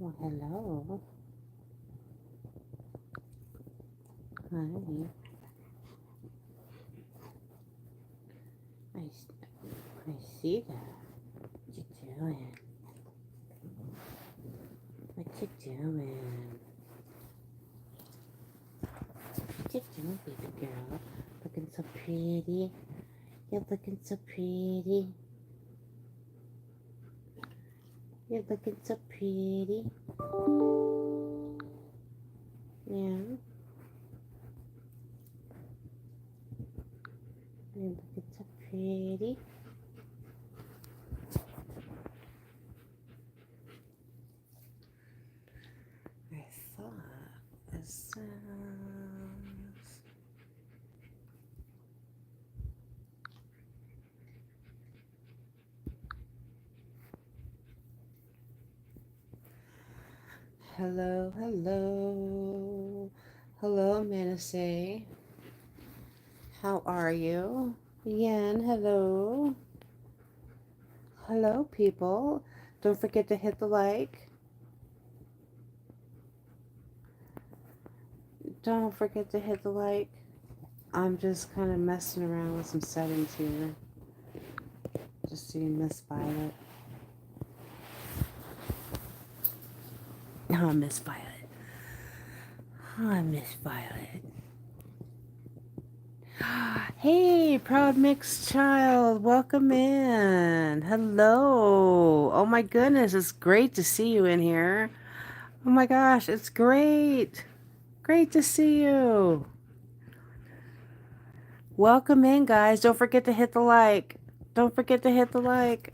Well, hello. Hi. I see that. What you doing? What you doing? What you doing, baby girl? Looking so pretty. You're looking so pretty. You're looking so pretty. Yeah. You're looking so pretty. I thought it says. Hello, hello. Hello, Menacee. How are you? Yen, hello. Hello, people. Don't forget to hit the like. Don't forget to hit the like. I'm just kind of messing around with some settings here. Just seeing Miss Violet. Oh, Miss Violet. Oh, Miss Violet. Hey, proud mixed child. Welcome in. Hello. Oh my goodness, it's great to see you in here. Oh my gosh, it's great. Great to see you. Welcome in, guys. Don't forget to hit the like. Don't forget to hit the like.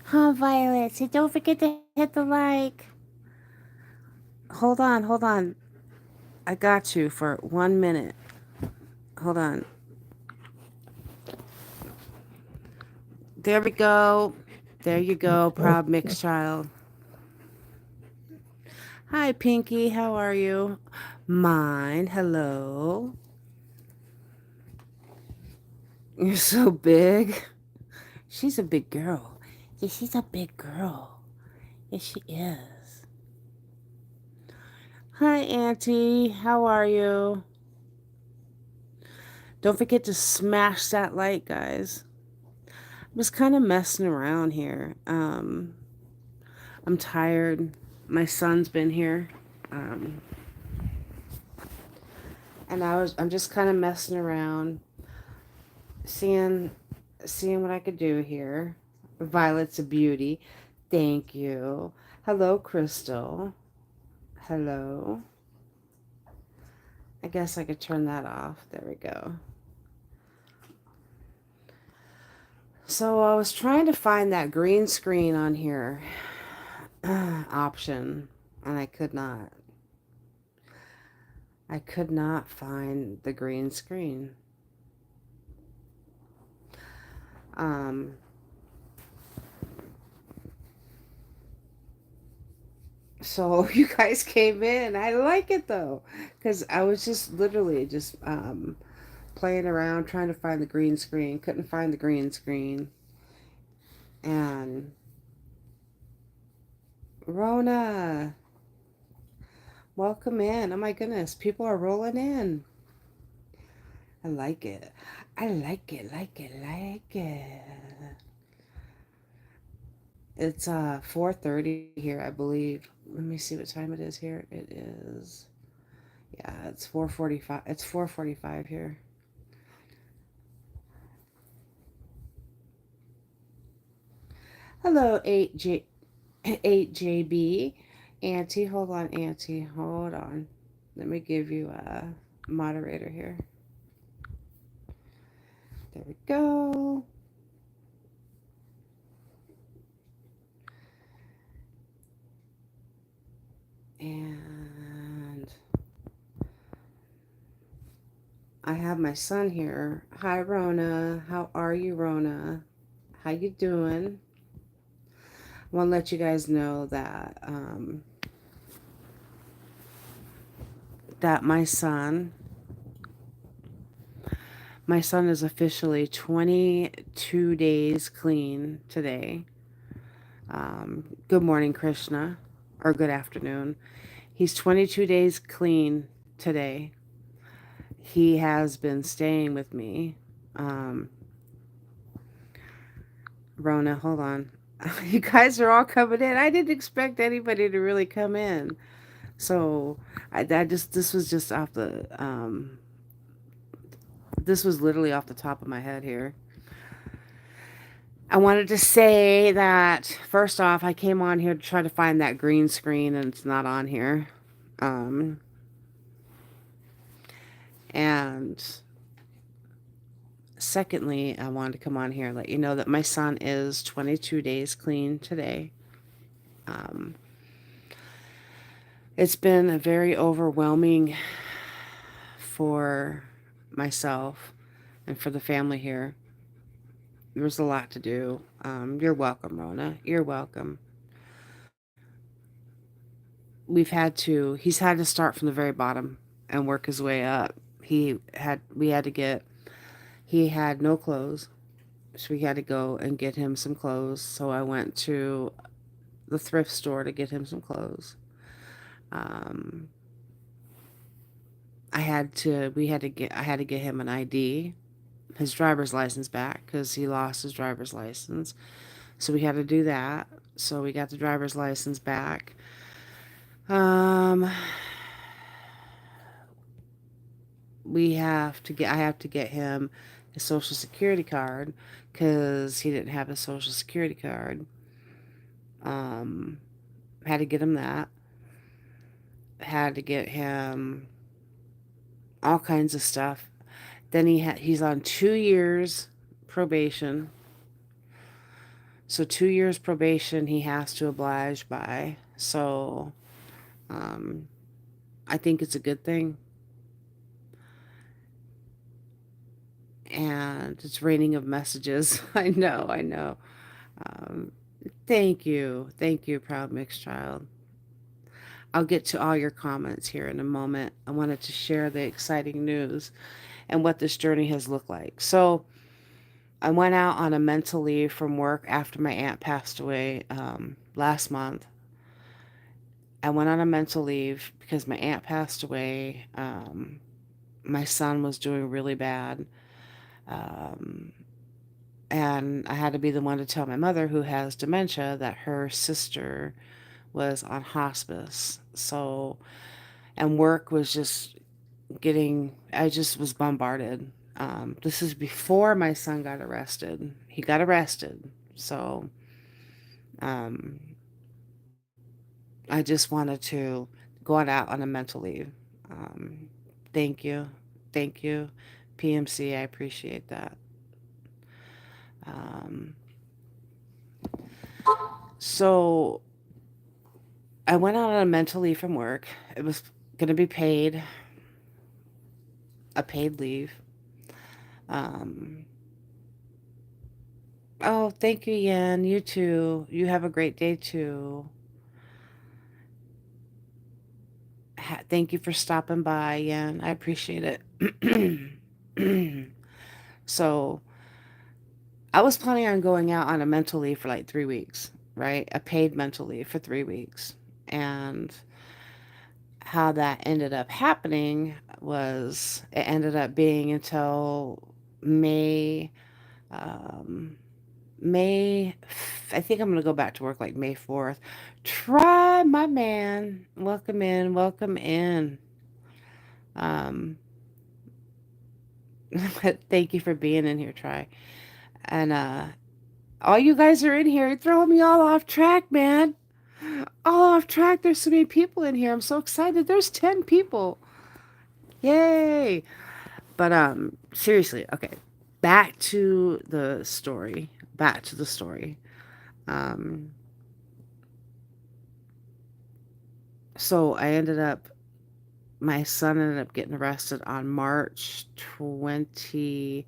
Huh, Violet? So don't forget to hit the like. Hold on, hold on. I got you for 1 minute. Hold on. There we go. There you go, proud mixed child. Hi, Pinky. How are you? Mine. Hello. You're so big. She's a big girl. Yeah, she's a big girl. Yes, she is. Hi, Auntie. How are you? Don't forget to smash that like, guys. I'm just kind of messing around here. I'm tired. My son's been here. Um, and I'm just kind of messing around, seeing seeing what I could do here. Violet's a beauty. Thank you. Hello, Crystal. Hello. I guess I could turn that off. There we go. So I was trying to find that green screen on here option, and I could not. I could not find the green screen. Um, so you guys came in. I like it though, because I was just literally just playing around trying to find the green screen. Couldn't find the green screen. And Rona, welcome in. Oh my goodness, people are rolling in. I like it. I like it, like it, like it. It's 4:30 here, I believe. Let me see what time it is here. It is, yeah, it's 4:45. It's 4:45 here. Hello, 8JB. Auntie, hold on, Auntie. Hold on. Let me give you a moderator here. There we go. And I have my son here. Hi, Rona. How are you, Rona? How you doing? I want to let you guys know that that my son is officially 22 days clean today. Good morning, Krishna. or good afternoon. He's 22 days clean today. He has been staying with me. Um, Rona, hold on. You guys are all coming in. I didn't expect anybody to really come in. So I just, this was literally off the top of my head here. I wanted to say that first off, I came on here to try to find that green screen and it's not on here. Um, and secondly, I wanted to come on here and let you know that my son is 22 days clean today. Um, it's been a very overwhelming for myself and for the family here. There's a lot to do. You're welcome, Rona. You're welcome. He's had to start from the very bottom and work his way up. We had to get, he had no clothes. So we had to go and get him some clothes. So I went to the thrift store to get him some clothes. Um, I had to get him an ID, his driver's license back because he lost his driver's license. So we had to do that. So we got the driver's license back. Um, I have to get him his social security card because he didn't have his social security card. Um, had to get him that. Had to get him all kinds of stuff. Then he's on 2 years probation. So 2 years probation he has to oblige by. So um, I think it's a good thing. And it's raining of messages. I know, I know. Um, thank you, proud mixed child. I'll get to all your comments here in a moment. I wanted to share the exciting news and what this journey has looked like. So I went out on a mental leave from work after my aunt passed away last month. I went on a mental leave because my aunt passed away. My son was doing really bad. Um, and I had to be the one to tell my mother, who has dementia, that her sister was on hospice. So, and work was just I just was bombarded. This is before my son got arrested. He got arrested. So, um, I just wanted to go on out on a mental leave. Um, thank you. Thank you, PMC. I appreciate that. Um, so I went out on a mental leave from work. It was going to be paid, a paid leave. Um, oh, thank you, Yen. You too. You have a great day too. Thank you for stopping by, Yen. I appreciate it. So I was planning on going out on a mental leave for like 3 weeks, right? A paid mental leave for 3 weeks. And how that ended up happening was it ended up being until May, um, May, I think I'm going to go back to work like May 4th. Try, my man. Welcome in, welcome in. Um, thank you for being in here, Try. And all you guys are in here. You're throwing me all off track, man. All off track. There's so many people in here. I'm so excited. There's 10 people. Yay. But seriously, okay. Back to the story. Back to the story. Um so my son ended up getting arrested on March 24th.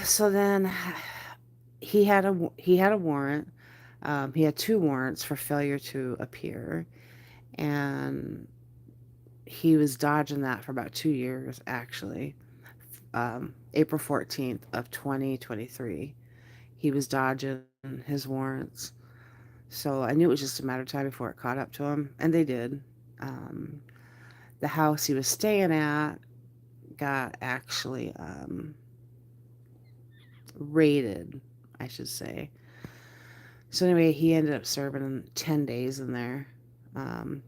So then he had a warrant. He had two warrants for failure to appear, and he was dodging that for about 2 years actually. April 14th of 2023, he was dodging his warrants. So I knew it was just a matter of time before it caught up to him, and they did. Um, the house he was staying at got actually raided, I should say. So anyway, he ended up serving 10 days in there. Um,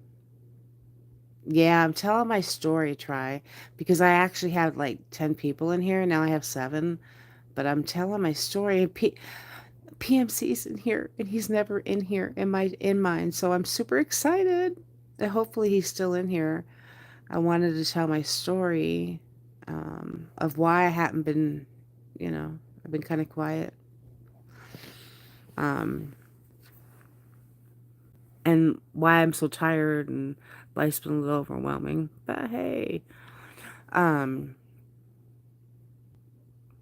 yeah, I'm telling my story, try, because I actually had like 10 people in here. Now I have 7, but I'm telling my story. PMC's in here, and he's never in here in mine. So I'm super excited. And hopefully he's still in here. I wanted to tell my story of why I haven't been, I've been kind of quiet. Um, and why I'm so tired and life's been a little overwhelming. But hey, um,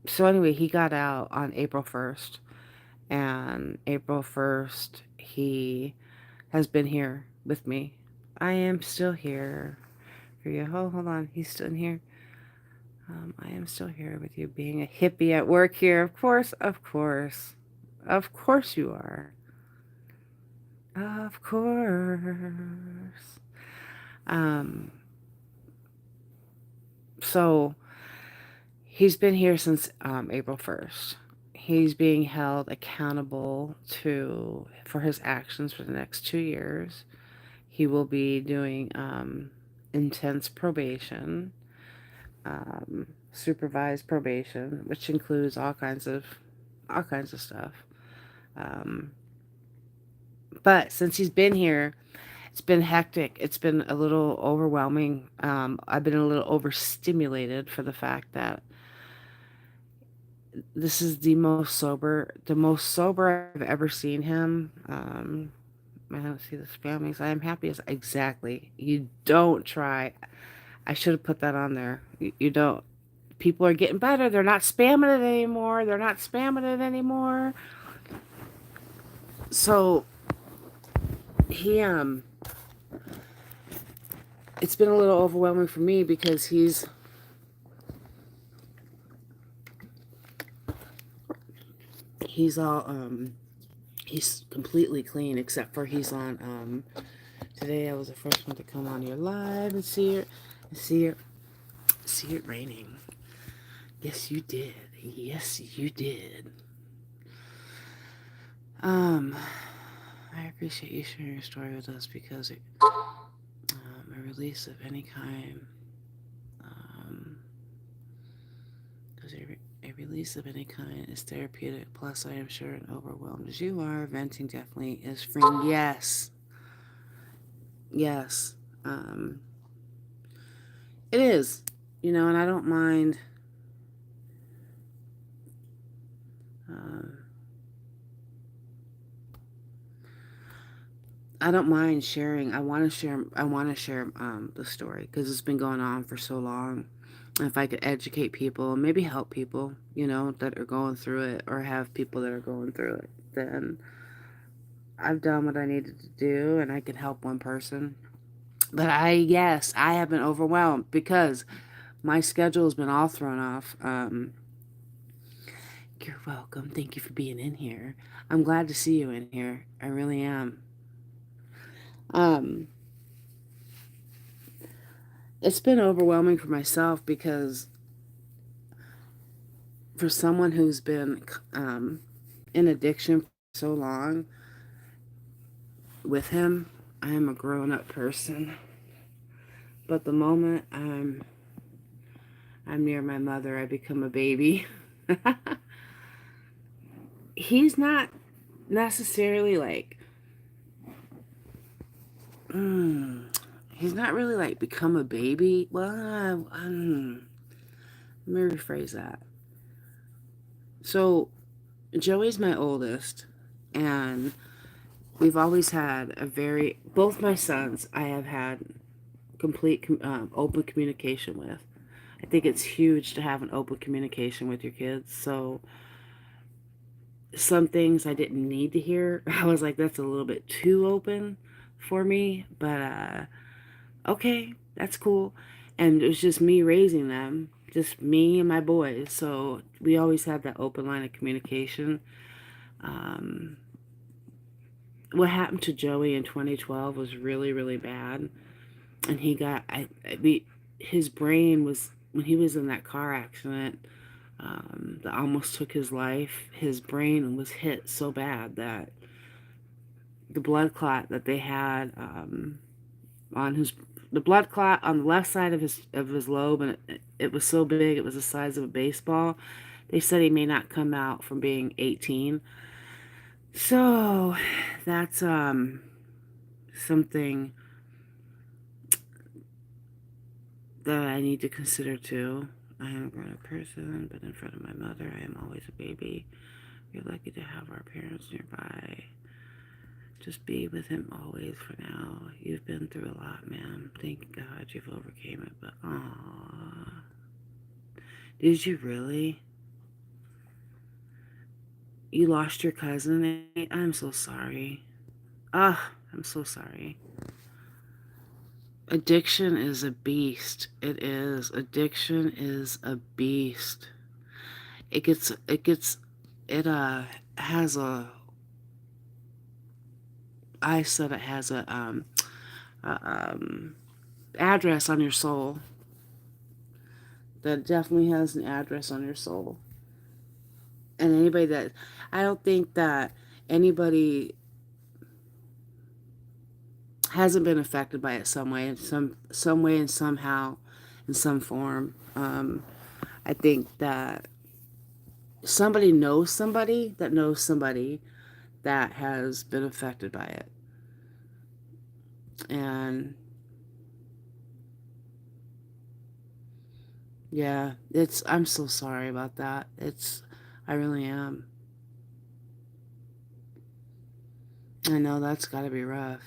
so anyway, he got out on April 1st, and April 1st, he has been here with me. I am still here for you. Oh, hold on, he's still in here. I am still here with you, being a hippie at work here. Of course, of course. Of course you are. Of course. Um, so he's been here since April 1st. He's being held accountable for his actions for the next 2 years. He will be doing intense probation, supervised probation, which includes all kinds of stuff. Um, but since he's been here, it's been hectic. It's been a little overwhelming. I've been a little overstimulated for the fact that this is the most sober I've ever seen him. I don't see the spammings. I am happy as exactly. You don't try. I should have put that on there. You don't. People are getting better. They're not spamming it anymore. They're not spamming it anymore. So he it's been a little overwhelming for me because he's all he's completely clean except for he's on today I was the first one to come on your live and see it raining. Yes you did. Yes you did. um I appreciate you sharing your story with us because a release of any kind um because a release of any kind is therapeutic. Plus, I am sure and overwhelmed as you are, venting definitely is freeing. Yes, yes, um, it is. And I don't mind. Uh, I don't mind sharing. I want to share. I want to share the story because it's been going on for so long. If I could educate people, maybe help people, that are going through it, or have people that are going through it, then I've done what I needed to do, and I can help one person. But yes, I have been overwhelmed because my schedule has been all thrown off. You're welcome. Thank you for being in here. I'm glad to see you in here. I really am. Um, it's been overwhelming for myself because for someone who's been in addiction for so long with him, I am a grown up person. But the moment I'm near my mother, I become a baby. He's not necessarily like he's not really like become a baby. Well, let me rephrase that. So Joey's my oldest, and we've always had both my sons I have had complete open communication with. I think it's huge to have an open communication with your kids. So some things I didn't need to hear. I was like, that's a little bit too open for me, but okay, that's cool. And it was just me raising them, just me and my boys. So we always had that open line of communication. Um, what happened to Joey in 2012 was really, really bad. And he got, his brain was, when he was in that car accident that almost took his life, his brain was hit so bad that the blood clot that they had on his the blood clot on the left side of his lobe, and it was so big it was the size of a baseball. They said he may not come out from being 18. So that's something that I need to consider too. I am a grown-up person, but in front of my mother, I am always a baby. We're lucky to have our parents nearby. Just be with him always for now. You've been through a lot, man. Thank God you've overcame it. But aww, did you really? You lost your cousin? I'm so sorry. Ah, I'm so sorry. Addiction is a beast. It is. Addiction is a beast. It has a, I said it has a address on your soul. That definitely has an address on your soul. And anybody that, I don't think that anybody hasn't been affected by it some way, some way and somehow, in some form. I think that somebody knows somebody that knows somebody that has been affected by it. And yeah, I'm so sorry about that. I really am. I know that's got to be rough.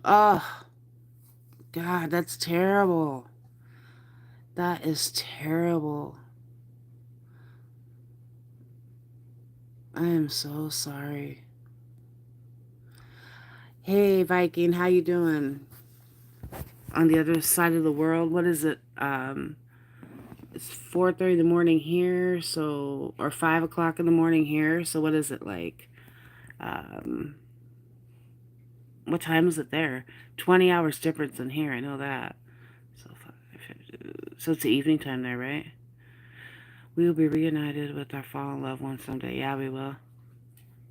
Oh, God, that's terrible. That is terrible. I am so sorry. Hey, Viking, how you doing? On the other side of the world, what is it? It's 4:30 in the morning here, so, or 5 o'clock in the morning here. So what is it like? Um, what time is it there? 20 hours difference than here. I know that. So, so it's the evening time there, right? We will be reunited with our fallen loved ones someday. Yeah, we will.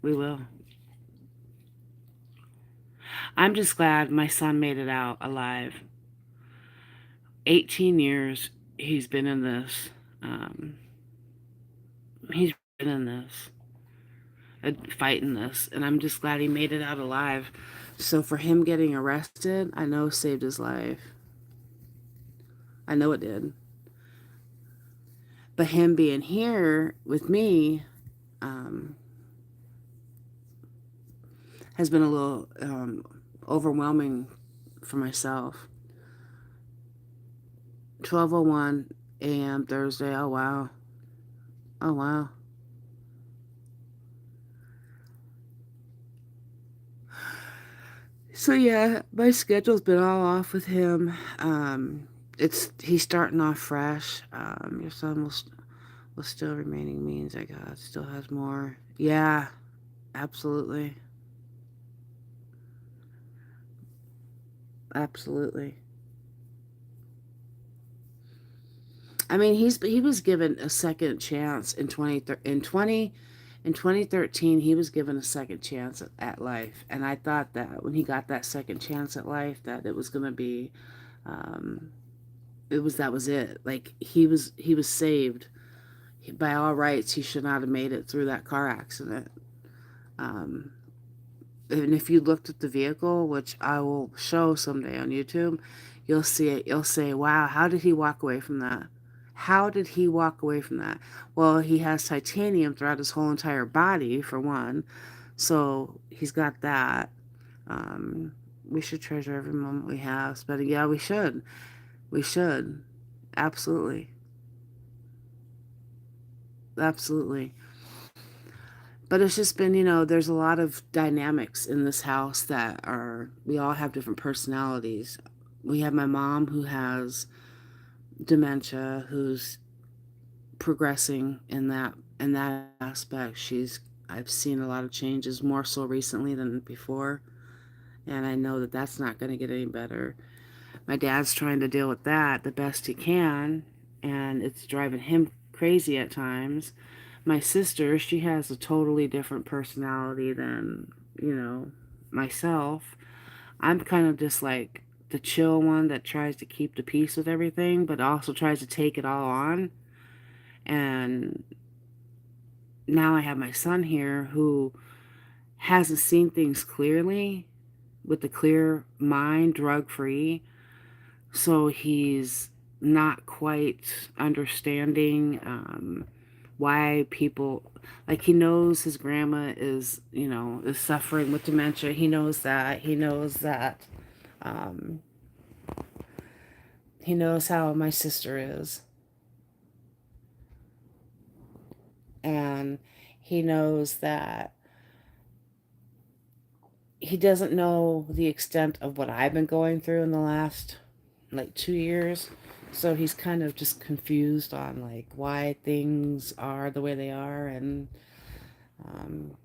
We will. I'm just glad my son made it out alive. 18 years he's been in this. Um, he's been in this, fighting this, and I'm just glad he made it out alive. So for him getting arrested, I know saved his life. I know it did. But him being here with me um, has been a little overwhelming for myself. 12:01 a.m. Thursday. Oh wow. Oh wow. So yeah, my schedule's been all off with him. He's starting off fresh. Your son will still remaining means I God still has more. Yeah, absolutely, absolutely. I mean, he was given a second chance in 2013. He was given a second chance at life, and I thought that when he got that second chance at life, that it was gonna be, um, that was it. Like he was saved. By all rights, he should not have made it through that car accident. Um, and if you looked at the vehicle, which I will show someday on YouTube, you'll see it. You'll say, wow, how did he walk away from that? How did he walk away from that? Well, he has titanium throughout his whole entire body, for one. So he's got that. Um, we should treasure every moment we have. But yeah, we should. We should. Absolutely. Absolutely. But it's just been, there's a lot of dynamics in this house that we all have different personalities. We have my mom who has dementia, who's progressing in that aspect. I've seen a lot of changes more so recently than before, and I know that that's not going to get any better. My dad's trying to deal with that the best he can, and it's driving him crazy at times. My sister, she has a totally different personality than, you know, myself. I'm kind of just like the chill one that tries to keep the peace with everything, but also tries to take it all on. And now I have my son here who hasn't seen things clearly with the clear mind, drug free. So he's not quite understanding why people, like, he knows his grandma is, you know, is suffering with dementia. He knows that. Um, he knows how my sister is, and he knows that he doesn't know the extent of what I've been going through in the last like 2 years. So he's kind of just confused on like why things are the way they are, and um,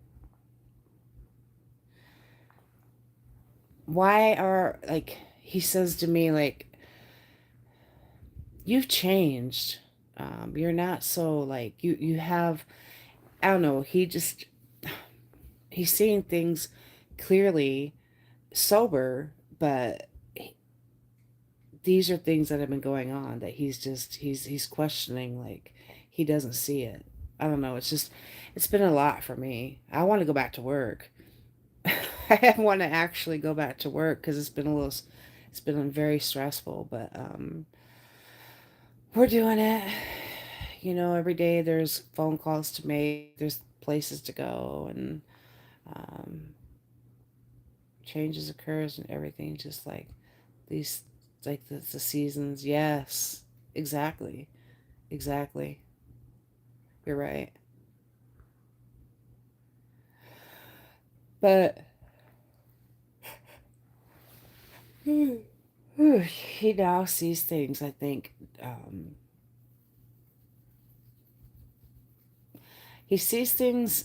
why are, like, he says to me like, you've changed. You're not so like you have. I don't know. He's seeing things clearly, sober, but these are things that have been going on that he's questioning, like he doesn't see it. I don't know, it's been a lot for me. I want to go back to work. I want to actually go back to work because it's been very stressful, but we're doing it. You know, every day there's phone calls to make, there's places to go, and um, changes occurs and everything, just like these, like the seasons. Yes, exactly. Exactly. You're right. But he now sees things, I think. He sees things.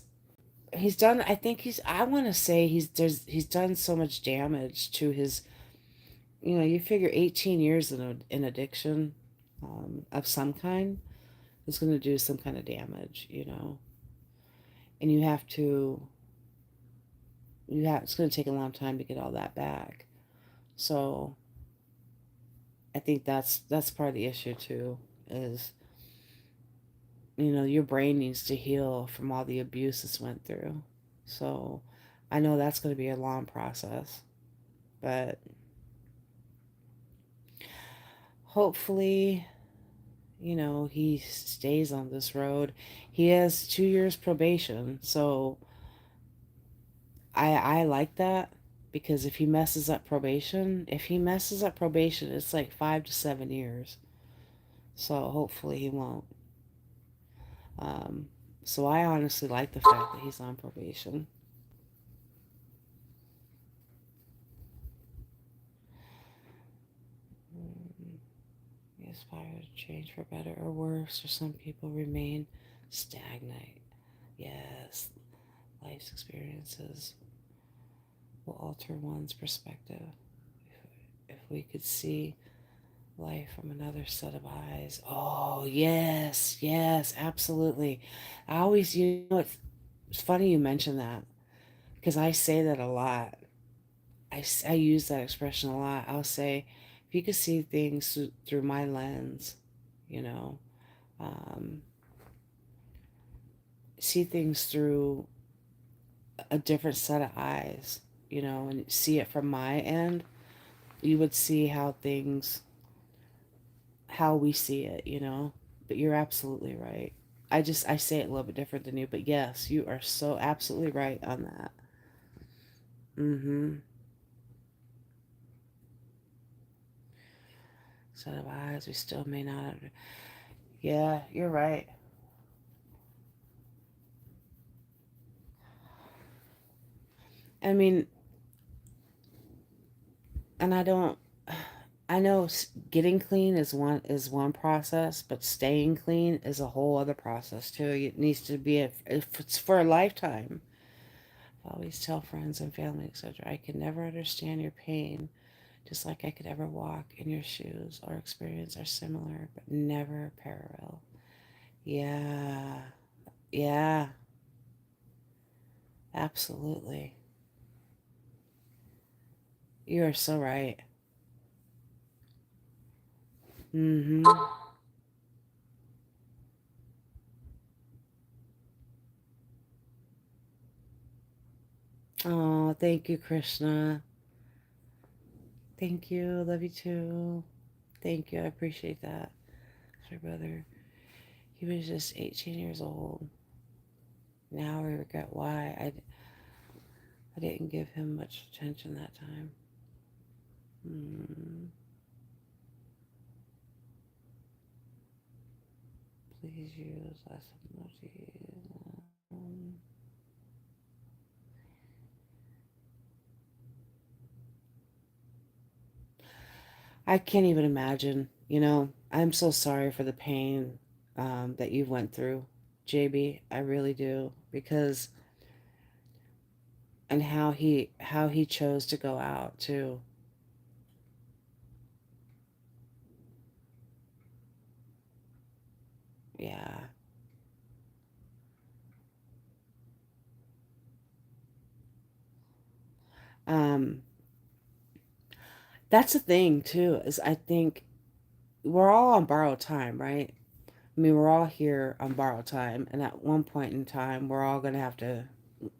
He's done. I think I want to say he's done so much damage to his. You know, you figure 18 years in addiction, of some kind is going to do some kind of damage. You know, and it's going to take a long time to get all that back. So I think that's part of the issue too. Is, you know, your brain needs to heal from all the abuse it's went through. So I know that's going to be a long process, but hopefully, you know, he stays on this road. He has 2 years probation, so I like that, because if he messes up probation, it's like 5 to 7 years. So hopefully he won't. Um, so I honestly like the fact that he's on probation. Mm, we aspire to change for better or worse, or some people remain stagnant. Yes, life's experiences will alter one's perspective. If we could see life from another set of eyes. Oh, yes, yes, absolutely. I always, you know, it's funny you mention that, because I say that a lot. I use that expression a lot. I'll say, if you could see things through my lens, you know, um, see things through a different set of eyes, you know, and see it from my end, you would see how we see it, you know. But you're absolutely right. I say it a little bit different than you, but yes, you are so absolutely right on that. Mm-hmm. Set of eyes we still may not. Yeah, you're right. I mean, and I I know getting clean is one process, but staying clean is a whole other process too. It needs to be if it's for a lifetime. I always tell friends and family, etc. I can never understand your pain, just like I could ever walk in your shoes. Our experience are similar, but never parallel. Yeah, yeah, absolutely. You are so right. Mm-hmm. Oh, thank you, Krishna. Thank you. Love you too. Thank you. I appreciate that. My brother, he was just 18 years old. Now I regret why I didn't give him much attention that time. Hmm. Please use less emojis. I can't even imagine. I'm so sorry for the pain that you went through, JB. I really do because and how he chose to go out too. Yeah. Um, that's the thing too. Is I think we're all on borrowed time, right? I mean, we're all here on borrowed time, and at one point in time, we're all gonna have to,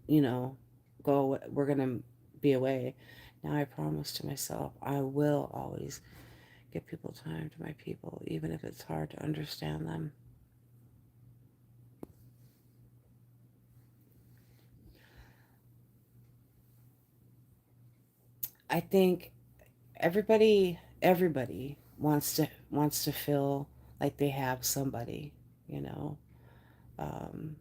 you know, go. We're gonna be away. Now, I promise to myself, I will always give people time to my people, even if it's hard to understand them. I think everybody wants to feel like they have somebody, you know, um,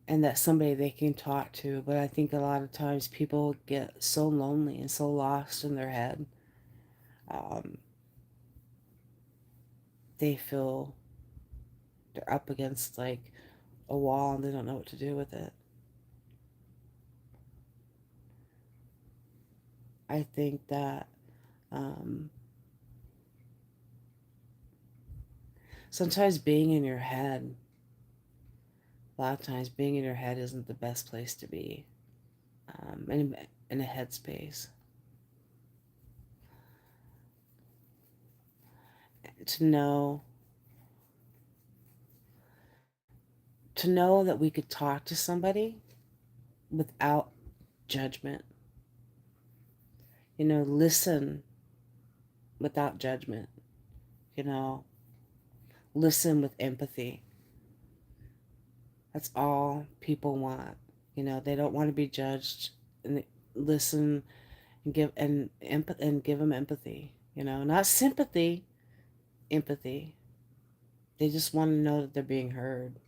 and that somebody they can talk to. But I think a lot of times people get so lonely and so lost in their head. Um, they feel they're up against like a wall and they don't know what to do with it. I think that um, sometimes being in your head, a lot of times being in your head isn't the best place to be in a headspace. To know to know that we could talk to somebody without judgment. Listen without judgment. You know, listen with empathy. That's all people want. They don't want to be judged, and listen and give them empathy. Not sympathy, empathy. They just want to know that they're being heard.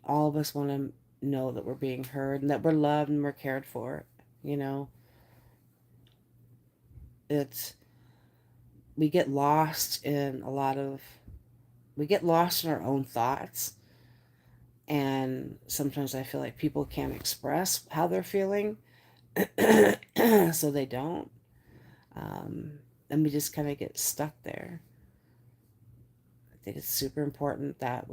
All of us want to know that we're being heard and that we're loved and we're cared for. You know, it's we get lost in a lot of we get lost in our own thoughts, and sometimes I feel like people can't express how they're feeling, so they don't. Um, and we just kind of get stuck there. I think it's super important that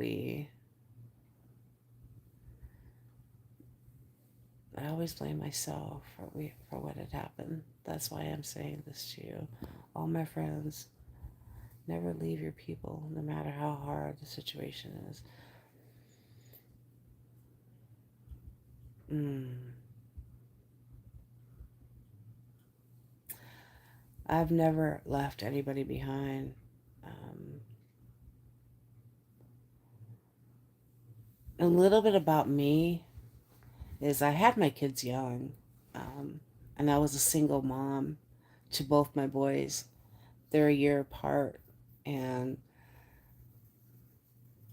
I always blame myself for what had happened. That's why I'm saying this to you. All my friends, never leave your people, no matter how hard the situation is. Mm. I've never left anybody behind. Um, a little bit about me is I had my kids young, um, and I was a single mom to both my boys. They're a year apart, and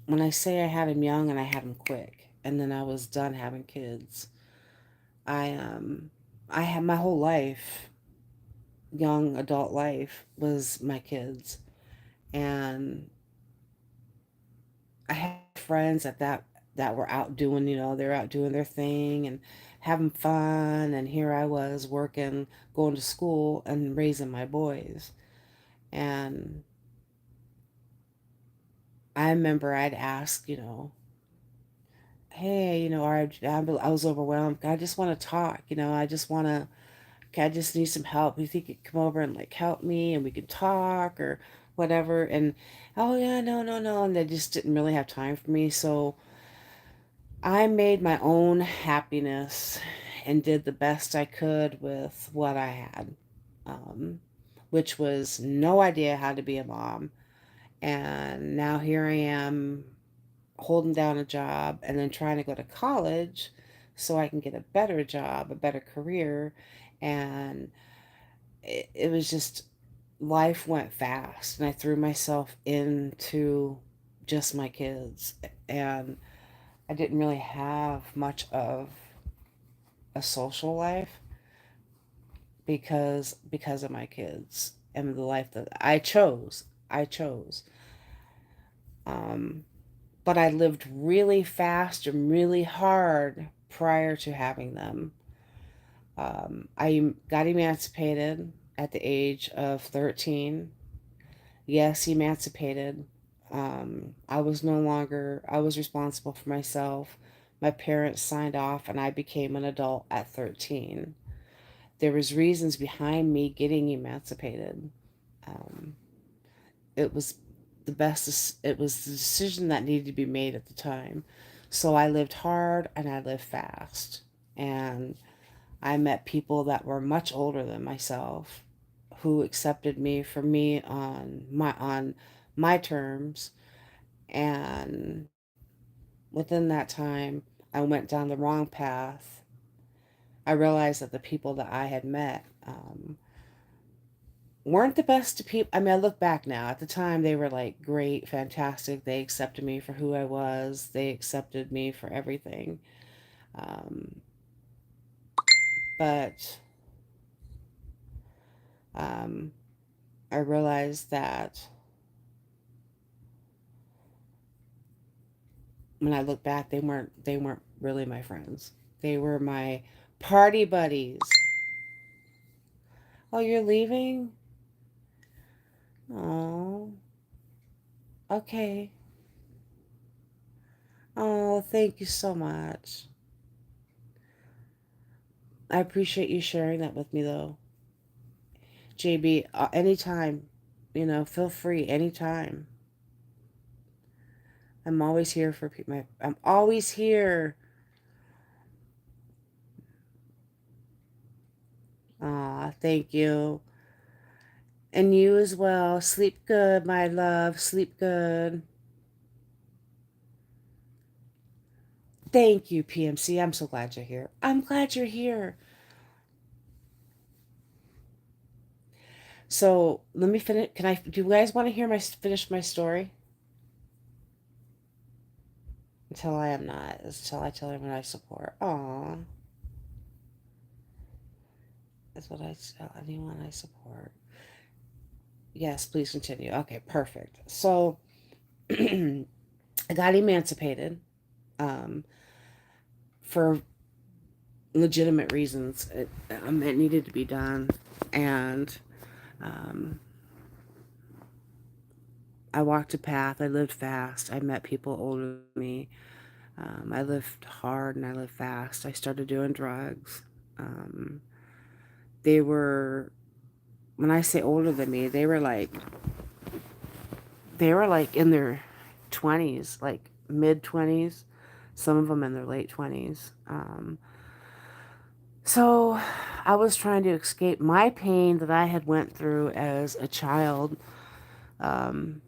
when I say I had them young and I had them quick, and then I was done having kids, I I had my whole life. young adult life was my kids. And I had friends that were out doing, they're out doing their thing and having fun, and here I was working, going to school and raising my boys. And I remember I'd ask, hey, I was overwhelmed. I just want to talk, I just need some help. You think you could come over and like help me and we could talk or whatever? And oh yeah, no, no, no. And they just didn't really have time for me. So I made my own happiness and did the best I could with what I had, um, which was no idea how to be a mom. And now here I am holding down a job and then trying to go to college so I can get a better job, a better career. And it was just, life went fast and I threw myself into just my kids. And I didn't really have much of a social life because of my kids and the life that I chose. I chose. Um, but I lived really fast and really hard prior to having them. I got emancipated at the age of 13. Yes, emancipated. I was responsible for myself. My parents signed off and I became an adult at 13. There was reasons behind me getting emancipated. Um, it was it was the decision that needed to be made at the time. So I lived hard and I lived fast. And I met people that were much older than myself who accepted me for me on my terms. And within that time, I went down the wrong path. I realized that the people that I had met weren't the best people. I mean, I look back now. At the time, they were like great, fantastic. They accepted me for who I was. They accepted me for everything. Um, but um, I realized that when I look back, they weren't really my friends. They were my party buddies. Oh, you're leaving? Oh, okay. Oh, thank you so much. I appreciate you sharing that with me, though. JB, anytime, feel free anytime. I'm always here for people. I'm always here. Aw, thank you. And you as well. Sleep good, my love. Sleep good. Thank you, PMC. I'm so glad you're here. I'm glad you're here. So let me finish. Do you guys want to hear finish my story? Until I am not. Until I tell everyone I support. Aw. That's what I tell anyone I support. Yes, please continue. Okay, perfect. So I got emancipated for legitimate reasons. It needed to be done. And um, I walked a path. I lived fast. I met people older than me. I lived hard and I lived fast. I started doing drugs. Um, they were, when I say older than me, they were like in their 20s, like mid 20s, some of them in their late 20s. So I was trying to escape my pain that I had went through as a child, um,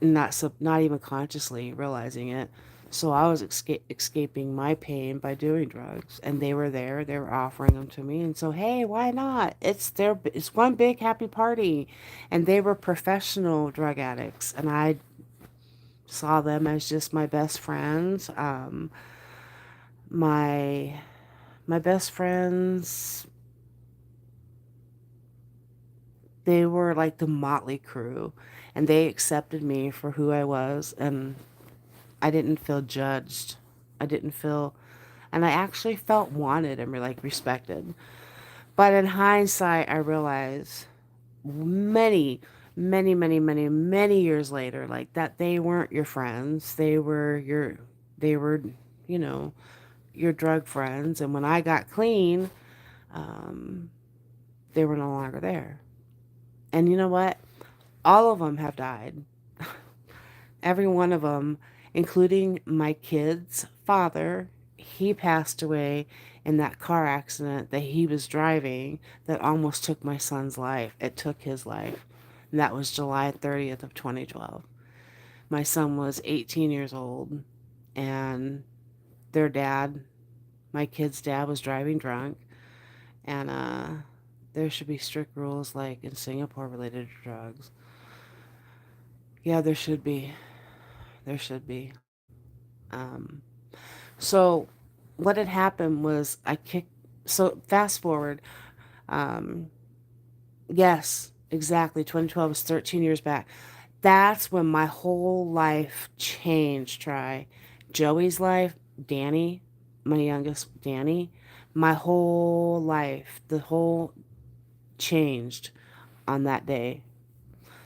not even consciously realizing it. So I was escaping my pain by doing drugs, and they were there. They were offering them to me, and so hey, why not? It's one big happy party, and they were professional drug addicts, and I saw them as just my best friends. My my best friends they were like the motley crew, and they accepted me for who I was, and I didn't feel judged. I didn't feel, and I actually felt wanted and like respected. But in hindsight, I realized many, many years later, like that they weren't your friends. They were, you know, your drug friends. And when I got clean, um, they were no longer there. And you know what? All of them have died. Every one of them, including my kid's father, he passed away in that car accident that he was driving that almost took my son's life. It took his life. And that was July 30th of 2012. My son was 18 years old, and their dad, my kid's dad, was driving drunk. And there should be strict rules like in Singapore related to drugs. Yeah, there should be. There should be. Um, so what had happened was I kicked. So fast forward. Um, yes, exactly. 2012 was 13 years back. That's when my whole life changed. Try Joey's life, Danny, my youngest Danny. My whole life, the whole changed on that day.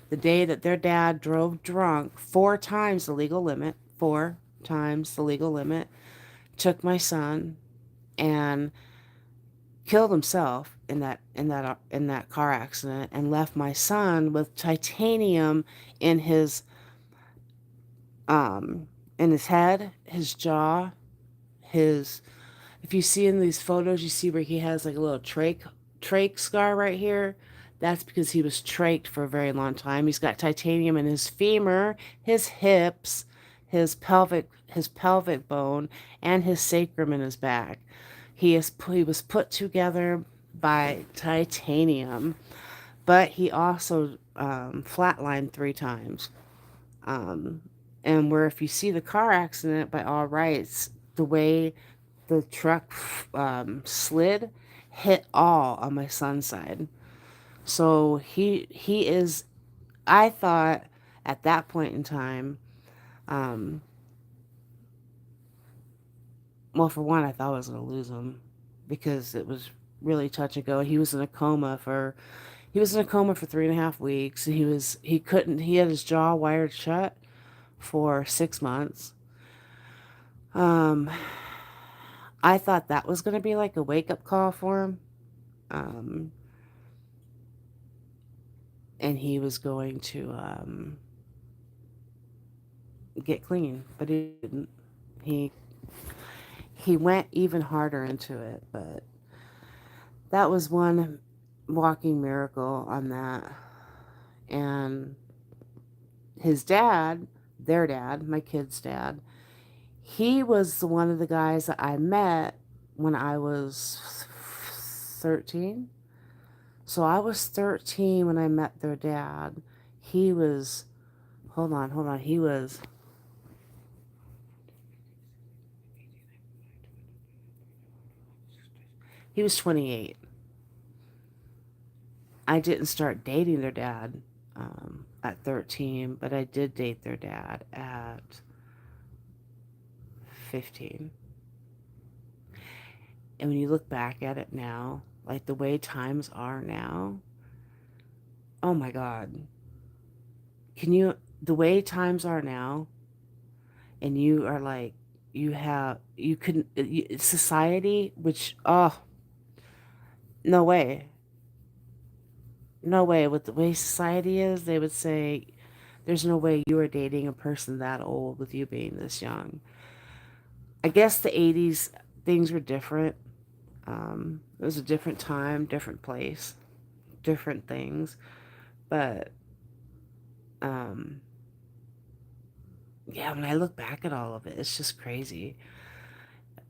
The day that their dad drove drunk 4 times the legal limit, 4 times the legal limit, took my son and killed himself in that car accident and left my son with titanium in um his head, his jaw, his if you see in these photos, you see where he has like a little trach scar right here. That's because he was trached for a very long time. He's got titanium in his femur, his hips, his pelvic bone, and his sacrum in his back. He was put together by titanium, but he also flatlined 3 times. Um, and where if you see the car accident, by all rights, the way the truck slid hit all on my son's side. So he is. I thought at that point in time, um, well, for one, I thought I was going to lose him because it was really touch and go. He was in a coma for 3.5 weeks. He couldn't he had his jaw wired shut for 6 months. Um, I thought that was going to be like a wake up call for him. Um, and he was going to get clean, but he didn't. He he went even harder into it, but that was one walking miracle on that. And his dad, their dad, my kid's dad, he was one of the guys that I met when I was 13. So I was 13 when I met their dad. He was, hold on, he was 28. I didn't start dating their dad at 13, but I did date their dad at 15. And when you look back at it now, like the way times are now, oh my God. The way times are now, and you are like, you couldn't, society, which, oh, no way. No way. With the way society is, they would say, there's no way you are dating a person that old with you being this young. I guess the 80s, things were different. It was a different time, different place, different things. But um, yeah, when I look back at all of it, it's just crazy.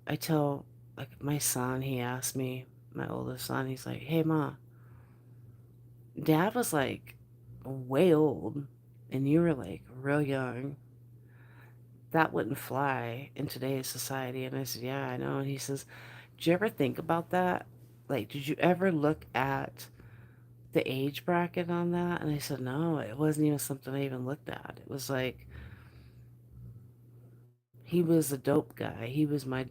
I tell, like, my son, he asked me, my oldest son, he's like, hey, Ma, Dad was like way old and you were like real young. That wouldn't fly in today's society. And I said, yeah, I know. And he says, did you ever think about that? Like, did you ever look at the age bracket on that, and I said no, it wasn't even something I even looked at. It was like he was a dope guy. He was my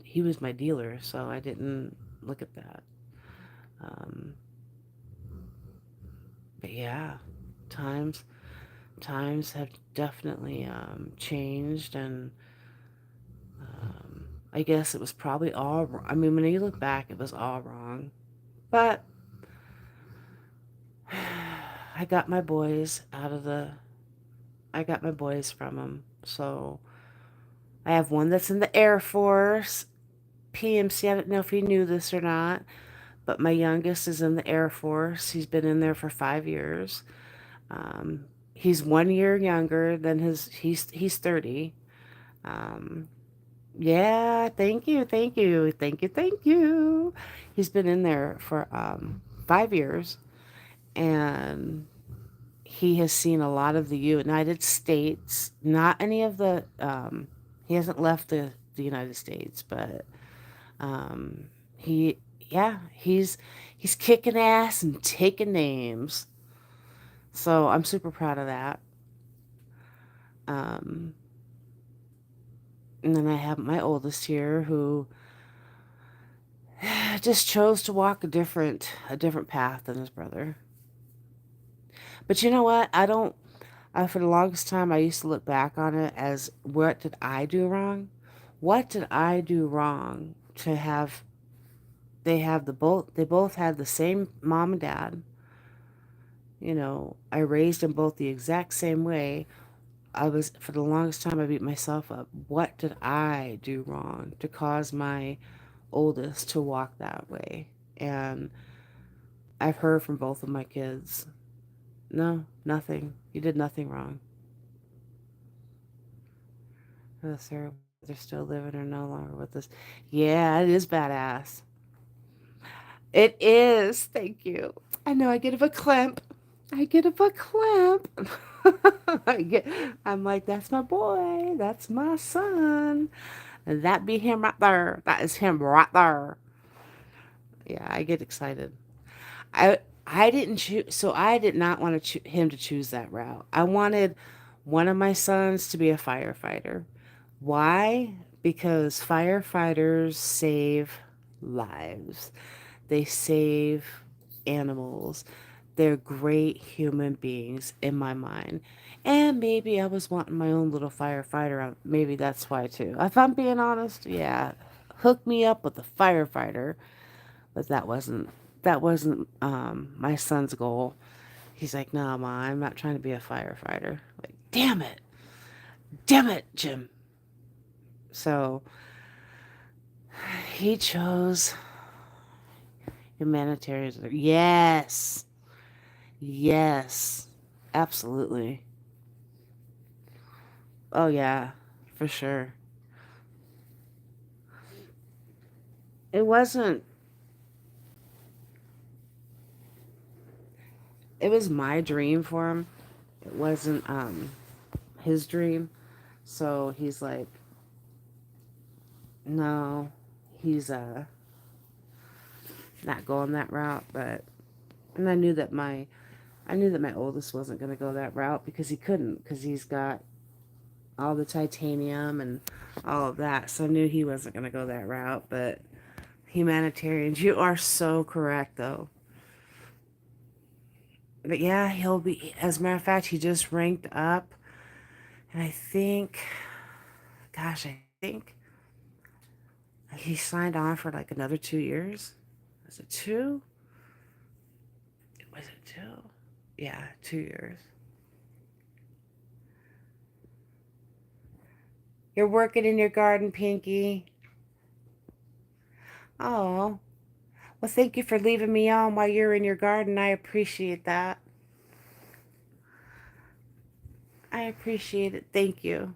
dealer, so I didn't look at that. Um, but yeah, times times have definitely changed, and I guess it was probably all wrong. I mean, when you look back, it was all wrong. But I got my boys out of the. I got my boys from him. So I have one that's in the Air Force. PMC, I don't know if he knew this or not, but my youngest is in the Air Force. He's been in there for 5 years. He's 1 year younger than he's 30. Um, yeah, thank you. He's been in there for 5 years, and he has seen a lot of the United States. Not any of the. He hasn't left the United States, but um, he yeah he's kicking ass and taking names. So I'm super proud of that. Um, and then I have my oldest here who just chose to walk a different path than his brother. But you know what? I don't. For the longest time, I used to look back on it as what did I do wrong? What did I do wrong to have? They have the both. They both had the same mom and dad. I raised them both the exact same way. For the longest time, I beat myself up. What did I do wrong to cause my oldest to walk that way? And I've heard from both of my kids, no, nothing. You did nothing wrong. Oh, sir, they're still living or no longer with us. Yeah, it is badass. It is. Thank you. I know I get a clamp. I get a clamp. I get, I'm like, that's my boy. That's my son. And that be him right there. That is him right there. Yeah, I get excited. I I didn't choose, so I did not want him to choose that route. I wanted one of my sons to be a firefighter. Why? Because firefighters save lives. They save animals. They're great human beings in my mind. And maybe I was wanting my own little firefighter. Maybe that's why too. If I'm being honest, yeah. Hook me up with a firefighter. But that wasn't my son's goal. He's like, "No, Ma, I'm not trying to be a firefighter." Like, damn it, Jim. So he chose humanitarian. Yes, yes, absolutely. Oh yeah, for sure. It wasn't. It was my dream for him. It wasn't his dream. So he's like, no, he's not going that route. But and I knew that my oldest wasn't going to go that route because he couldn't, because he's got all the titanium and all of that. So I knew he wasn't going to go that route. But humanitarians, you are so correct, though. But yeah, he'll be, as a matter of fact, he just ranked up. And I think, gosh, I think he signed on for like another 2 years. Was it two? Was it two? Yeah, 2 years. You're working in your garden, Pinky. Oh, well, thank you for leaving me on while you're in your garden. I appreciate that. I appreciate it. Thank you.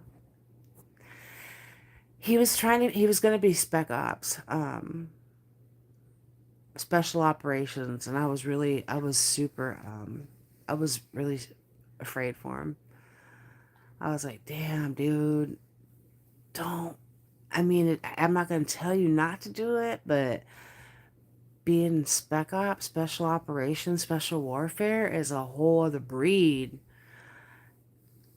He was going to be spec ops, special operations, and I was really afraid for him. I was like, damn, dude, don't. I mean, I'm not going to tell you not to do it, but being spec op, special operations, special warfare is a whole other breed.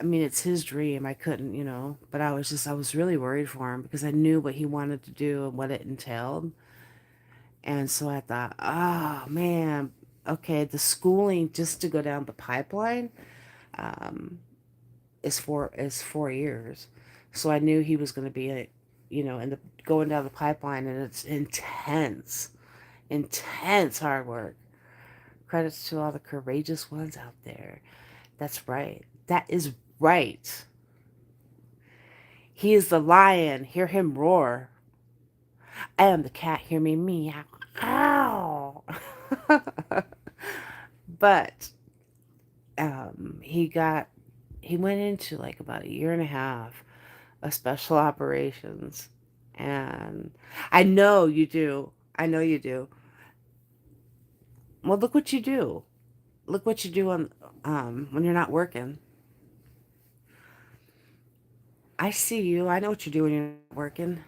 I mean, it's his dream. I couldn't, but I was really worried for him because I knew what he wanted to do and what it entailed. And so I thought, oh man, okay, the schooling just to go down the pipeline um, is 4 years. So I knew he was going to be, in the going down the pipeline, and it's intense, intense hard work. Credits to all the courageous ones out there. That's right. That is right. He is the lion. Hear him roar. I am the cat. Hear me meow. Ow. But he went into like about a year and a half of special operations, and I know you do. I know you do. Well, look what you do. Look what you do on when you're not working. I see you. I know what you do when you're not working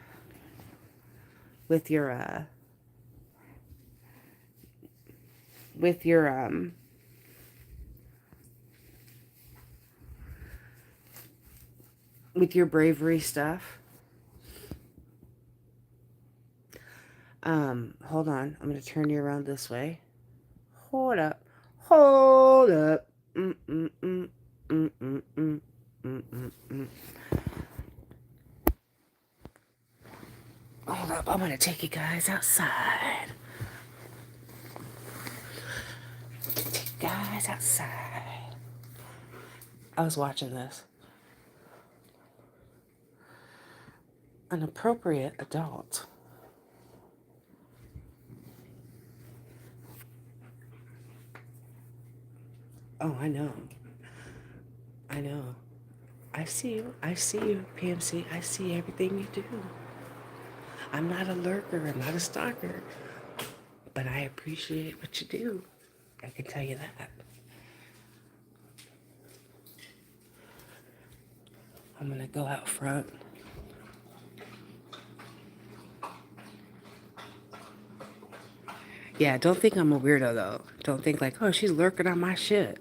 with your with your with your bravery stuff. Hold on. I'm gonna turn you around this way. Hold up. Hold up. Mm mm mm mm mm mm mm mm mm. Hold up. I'm gonna take you guys outside. Take you guys outside. I was watching this. An appropriate adult. Oh, I know. I know. I see you. I see you, PMC. I see everything you do. I'm not a lurker. I'm not a stalker. But I appreciate what you do. I can tell you that. I'm going to go out front. Yeah, don't think I'm a weirdo, though. Don't think like, oh, she's lurking on my shit.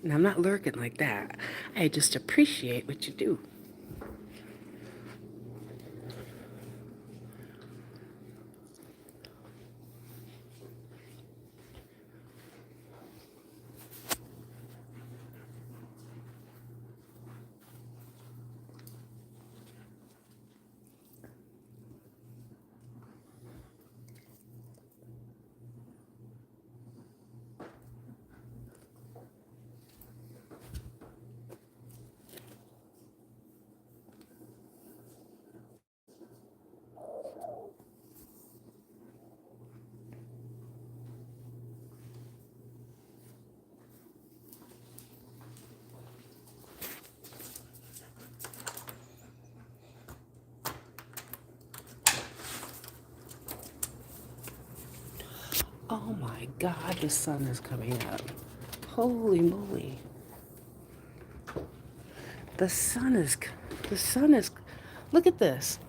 And I'm not lurking like that. I just appreciate what you do. Oh my God, the sun is coming up. Holy moly. The sun is, the sun is, look at this.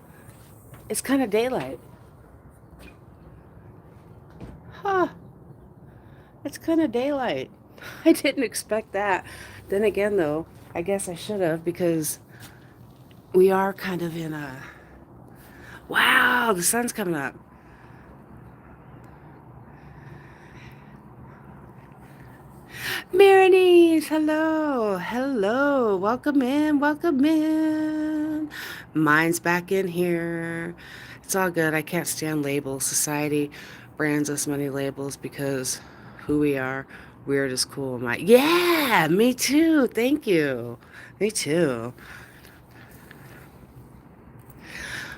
It's kind of daylight. Huh, it's kind of daylight. I didn't expect that. Then again, though, I guess I should have because we are kind of in a, wow, the sun's coming up. Marinese, hello, hello, welcome in, welcome in. Mine's back in here. It's all good. I can't stand labels. Society brands us many labels because who we are. Weird is cool. Yeah, me too. Thank you. Me too.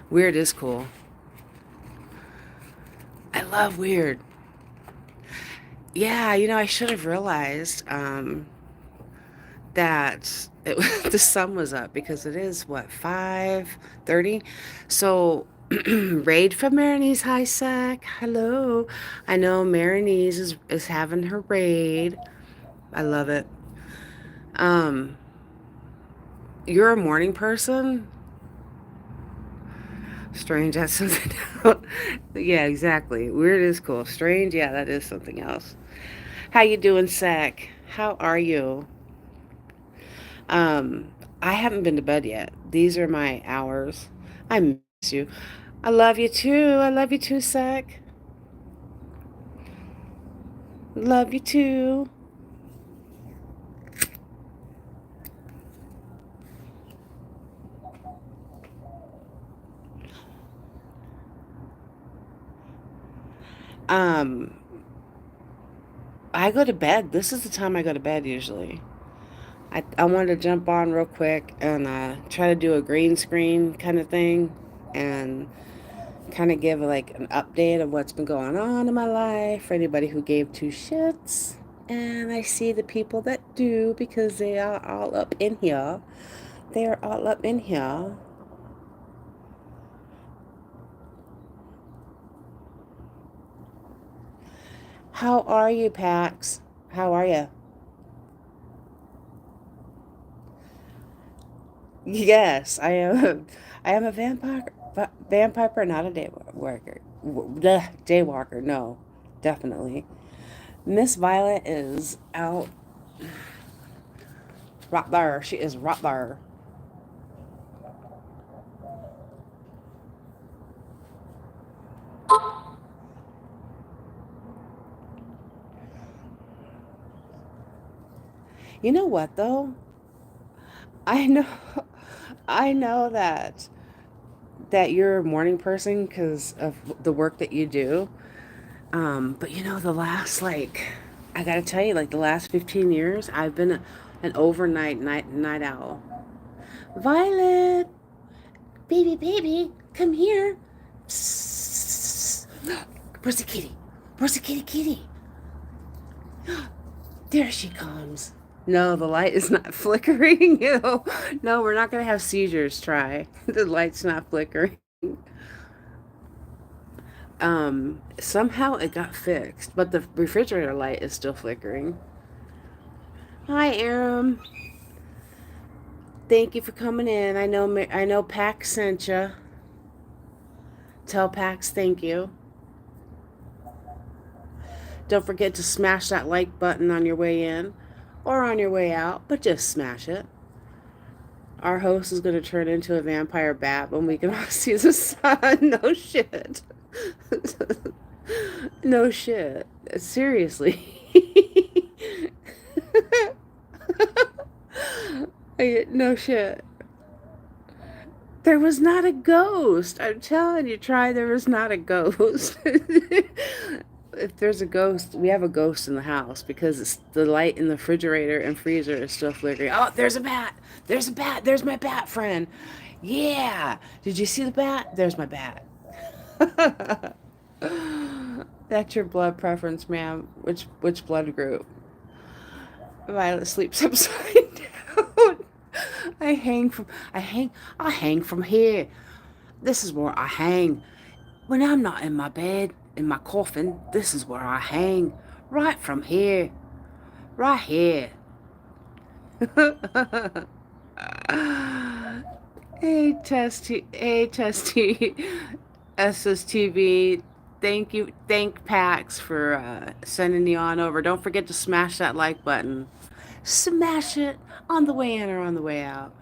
Weird is cool. I love weird. Yeah, I should have realized that the sun was up because it is what 5:30. So raid from Marinese. Hi Sec. Hello. I know Marinese is having her raid. I love it. You're a morning person. Strange, that's something else. Yeah, exactly. Weird is cool. Strange, yeah, that is something else. How you doing, Sack? How are you? Um, I haven't been to bed yet. These are my hours. I miss you. I love you too. I love you too, Sack. Love you too. Um, I go to bed. This is the time I go to bed usually. I wanted to jump on real quick and try to do a green screen kind of thing and kind of give like an update of what's been going on in my life for anybody who gave two shits. And I see the people that do because they are all up in here. They are all up in here. How are you, Pax? How are you? Yes, I am. I am a vampire, not a day worker. Day walker. No, definitely. Miss Violet is out right there. She is right there. You know what though? I know, I know that you're a morning person because of the work that you do. But you know, the last I gotta tell you, like the last 15 years, I've been an overnight night owl. Violet, baby, come here. Psst. Where's the kitty? Where's the kitty? There she comes. No, the light is not flickering. No, we're not gonna have seizures. Try the light's not flickering. Somehow it got fixed, but the refrigerator light is still flickering. Hi, Aram. Thank you for coming in. I know Pax sent you. Tell Pax thank you. Don't forget to smash that like button on your way in or on your way out, but just smash it. Our host is going to turn into a vampire bat when we can all see the sun. No shit. No shit. Seriously. No shit. There was not a ghost. I'm telling you, try. There was not a ghost. If there's a ghost, we have a ghost in the house because it's the light in the refrigerator and freezer is still flickering. Oh, there's a bat. There's a bat. There's my bat friend. Yeah. Did you see the bat? There's my bat. That's your blood preference, ma'am. Which blood group? Violet sleeps upside down. I hang from here. This is where I hang. When I'm not in my bed, in my coffin, this is where I hang. Right from here. Right here. Testy, SSTV. Thank you, thank Pax for sending you on over. Don't forget to smash that like button. Smash it on the way in or on the way out.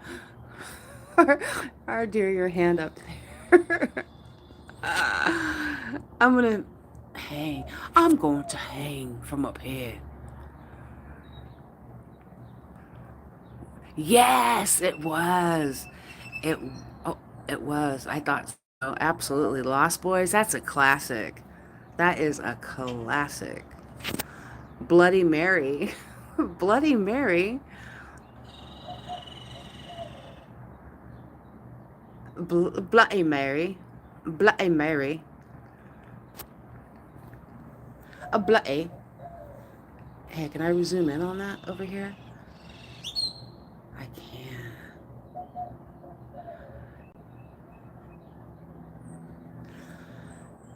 Or dear, your hand up there. I'm gonna hang. I'm going to hang from up here. Yes, it was. It oh, it was. I thought so. Absolutely. Lost Boys, that's a classic. That is a classic. Bloody Mary. Bloody Mary. Bloody Mary. Bloody Mary. A bloody. Hey, can I zoom in on that over here? I can.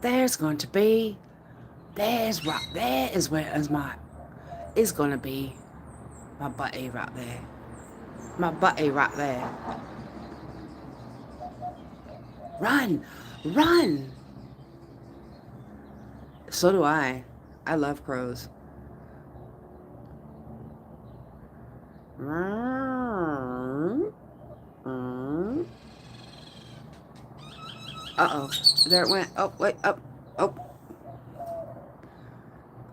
There's going to be. There's right there is where is my is gonna be my buddy right there. My buddy right there. Run! Run! So do I. I love crows. Uh-oh. There it went. Oh, wait, up. Oh.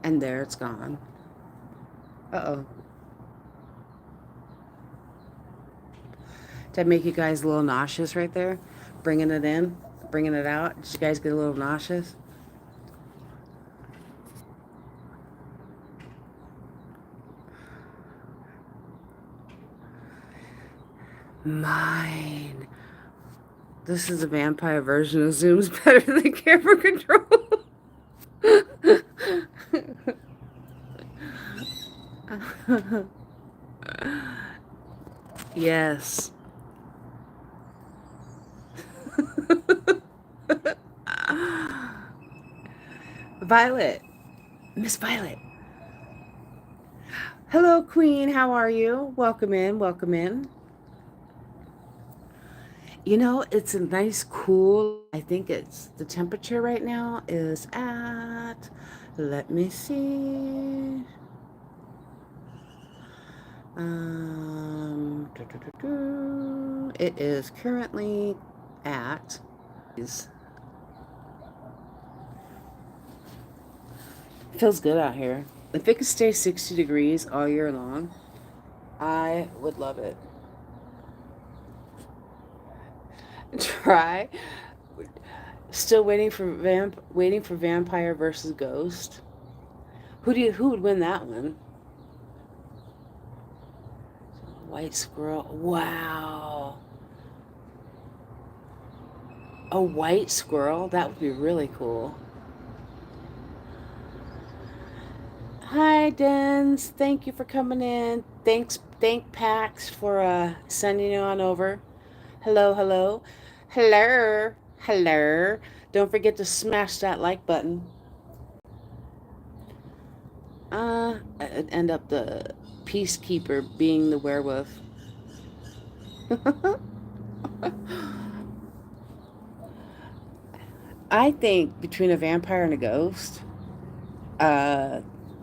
And there it's gone. Uh-oh. Did I make you guys a little nauseous right there? Bringing it in? Bringing it out? Did you guys get a little nauseous? Mine. This is a vampire version of Zoom's better than camera control. Yes. Violet. Miss Violet. Hello, Queen. How are you? Welcome in. Welcome in. You know, it's a nice cool. I think it's the temperature right now is at, let me see. It is currently at feels good out here. If it could stay 60 degrees all year long, I would love it. Try. Still waiting for Vampire versus Ghost. Who would win that one? White squirrel. Wow. A white squirrel? That would be really cool. Hi, Dens. Thank you for coming in. Thank Pax for sending you on over. Hello, hello. Hello. Hello. Don't forget to smash that like button. I'd end up the peacekeeper being the werewolf. I think between a vampire and a ghost, uh,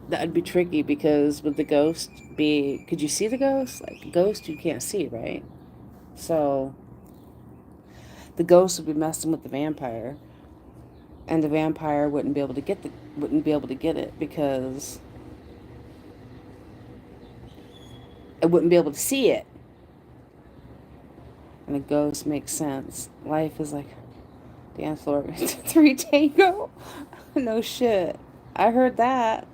that'd be tricky because with the ghost be, could you see the ghost? Like a ghost, you can't see, right? So the ghost would be messing with the vampire, and the vampire wouldn't be able to get it because it wouldn't be able to see it. And a ghost makes sense. Life is like dance floor. Three tango. No shit. I heard that.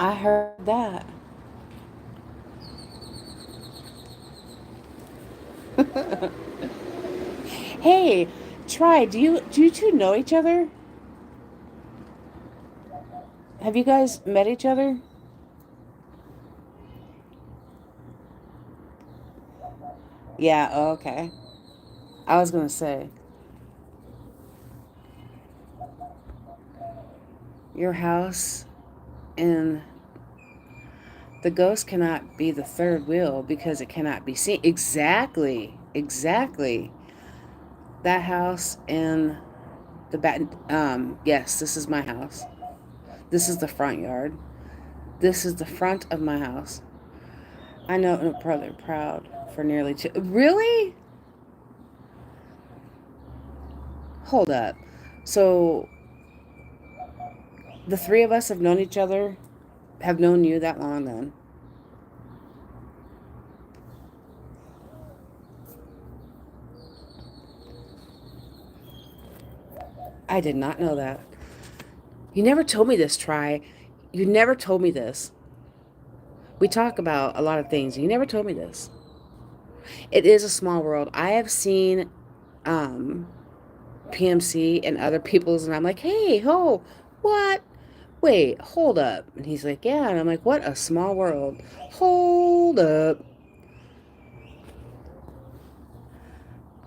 I heard that. Hey, try. Do you two know each other? Have you guys met each other? Yeah. Oh, okay. I was gonna say your house and the ghost cannot be the third wheel because it cannot be seen. Exactly. Exactly. That house and the back. Yes, this is my house. This is the front yard. This is the front of my house. I know I'm probably proud for nearly two. Really? Hold up. So the three of us have known each other, have known you that long then. I did not know that. You never told me this, Try. You never told me this. We talk about a lot of things. You never told me this. It is a small world. I have seen um, PMC and other people's, and I'm like, hey, ho, what? Wait, hold up. And he's like, yeah. And I'm like, what a small world. Hold up.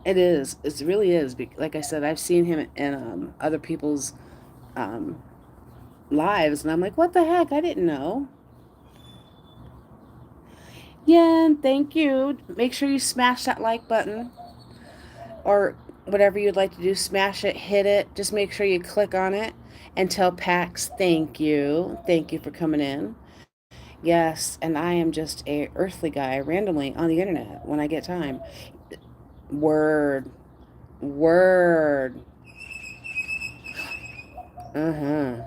It is. It really is. Like I said, I've seen him in other people's um, lives, and I'm like, what the heck? I didn't know. Yeah, thank you. Make sure you smash that like button or whatever you'd like to do. Smash it, hit it. Just make sure you click on it and tell Pax thank you. Thank you for coming in. Yes, and I am just a earthly guy randomly on the internet when I get time. Word. Word. Uh-huh.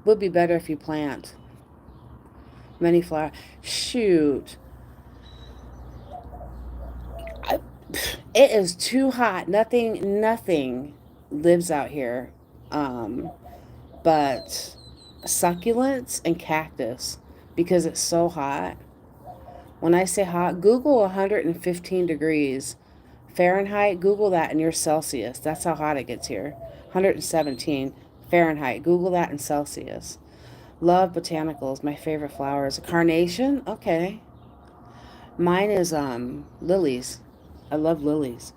Would be better if you plant many flowers. Shoot. I, it is too hot. Nothing lives out here. Um, but succulents and cactus because it's so hot. When I say hot, Google 115 degrees Fahrenheit. Google that in your Celsius. That's how hot it gets here. 117 Fahrenheit. Google that in Celsius. Love botanicals. My favorite flower is a carnation. Okay. Mine is lilies. I love lilies.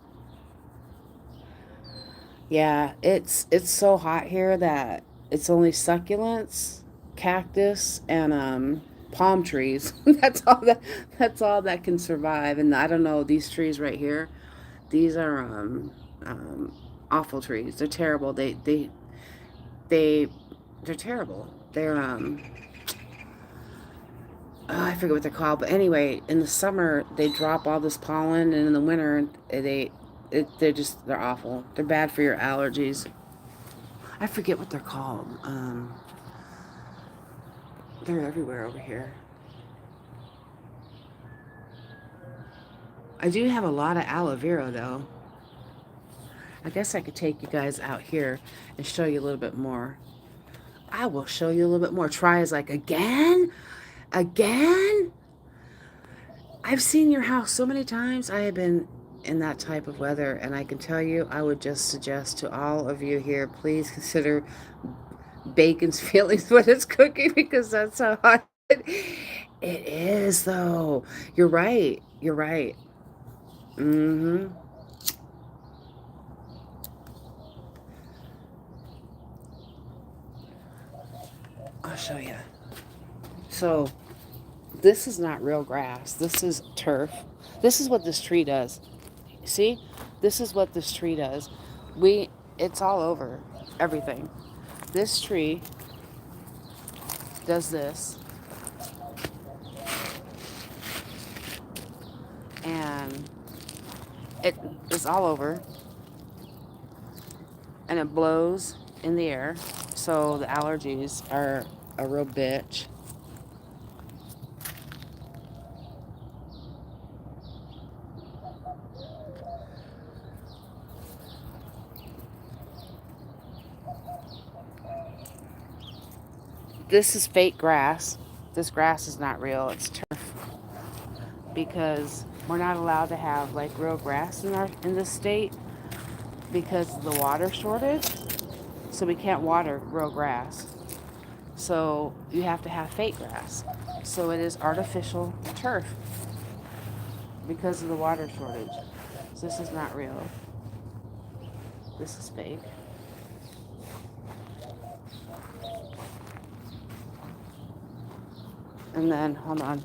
Yeah, it's so hot here that it's only succulents, cactus, and palm trees. That's all that can survive. And I don't know, these trees right here, these are um awful trees. They're terrible. They they're terrible. They're I forget what they're called, but anyway, in the summer they drop all this pollen, and in the winter they're awful. They're bad for your allergies. I forget what they're called. They're everywhere over here. I do have a lot of aloe vera though. I guess I could take you guys out here and show you a little bit more. I will show you a little bit more. Try is like, again? Again? I've seen your house so many times. I have been in that type of weather, and I can tell you, I would just suggest to all of you here, please consider bacon's feelings when it's cooking because that's how hot it is, though. You're right. You're right. Mm-hmm. I'll show you. So, this is not real grass. This is turf. This is what this tree does. See? This is what this tree does. It's all over everything. This tree does this, and it is all over, and it blows in the air. So the allergies are a real bitch. This is fake grass. This grass is not real. It's turf because we're not allowed to have like real grass in this state because of the water shortage. So we can't water real grass. So you have to have fake grass. So it is artificial turf because of the water shortage. So this is not real. This is fake. And then, hold on.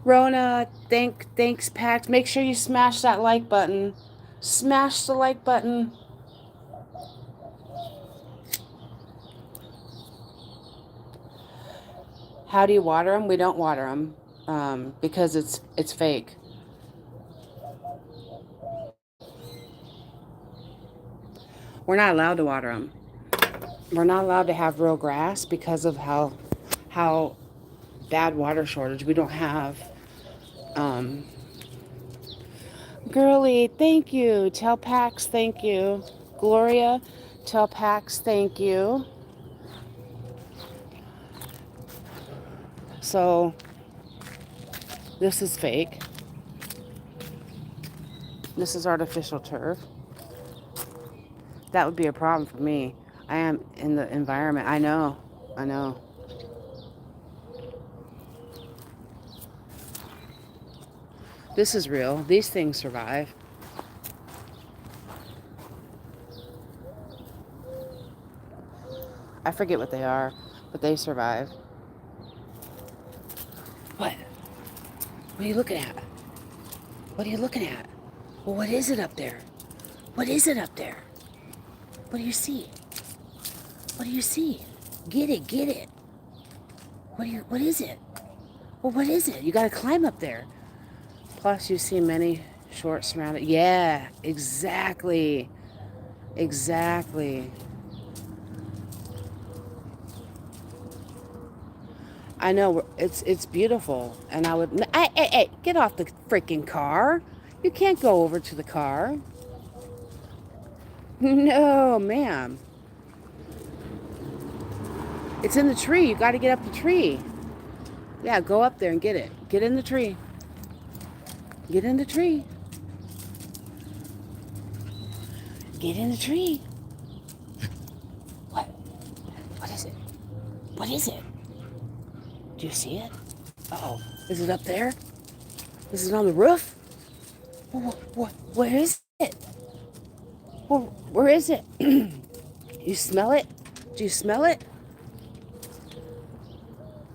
Rona, thanks, Pax. Make sure you smash that like button. Smash the like button. How do you water them? We don't water them because it's fake. We're not allowed to water them. We're not allowed to have real grass because of how bad water shortage. We don't have. Um, Girly, thank you. Tell Pax, thank you. Gloria, tell Pax, thank you. So this is fake. This is artificial turf. That would be a problem for me. I am in the environment. I know. I know. This is real. These things survive. I forget what they are, but they survive. What? What are you looking at? What are you looking at? Well, what is it up there? What is it up there? What do you see? What do you see? Get it, get it. What is it? Well, what is it? You gotta climb up there. Plus, you see many short surrounded. Yeah, exactly. Exactly. I know it's beautiful, and I would. Hey, get off the freaking car! You can't go over to the car. No, ma'am. It's in the tree. You got to get up the tree. Yeah, go up there and get it. Get in the tree. Get in the tree. Get in the tree. What? What is it? What is it? Do you see it? Uh-oh. Is it up there? Is it on the roof? Where is it? Where is it? You smell it? Do you smell it?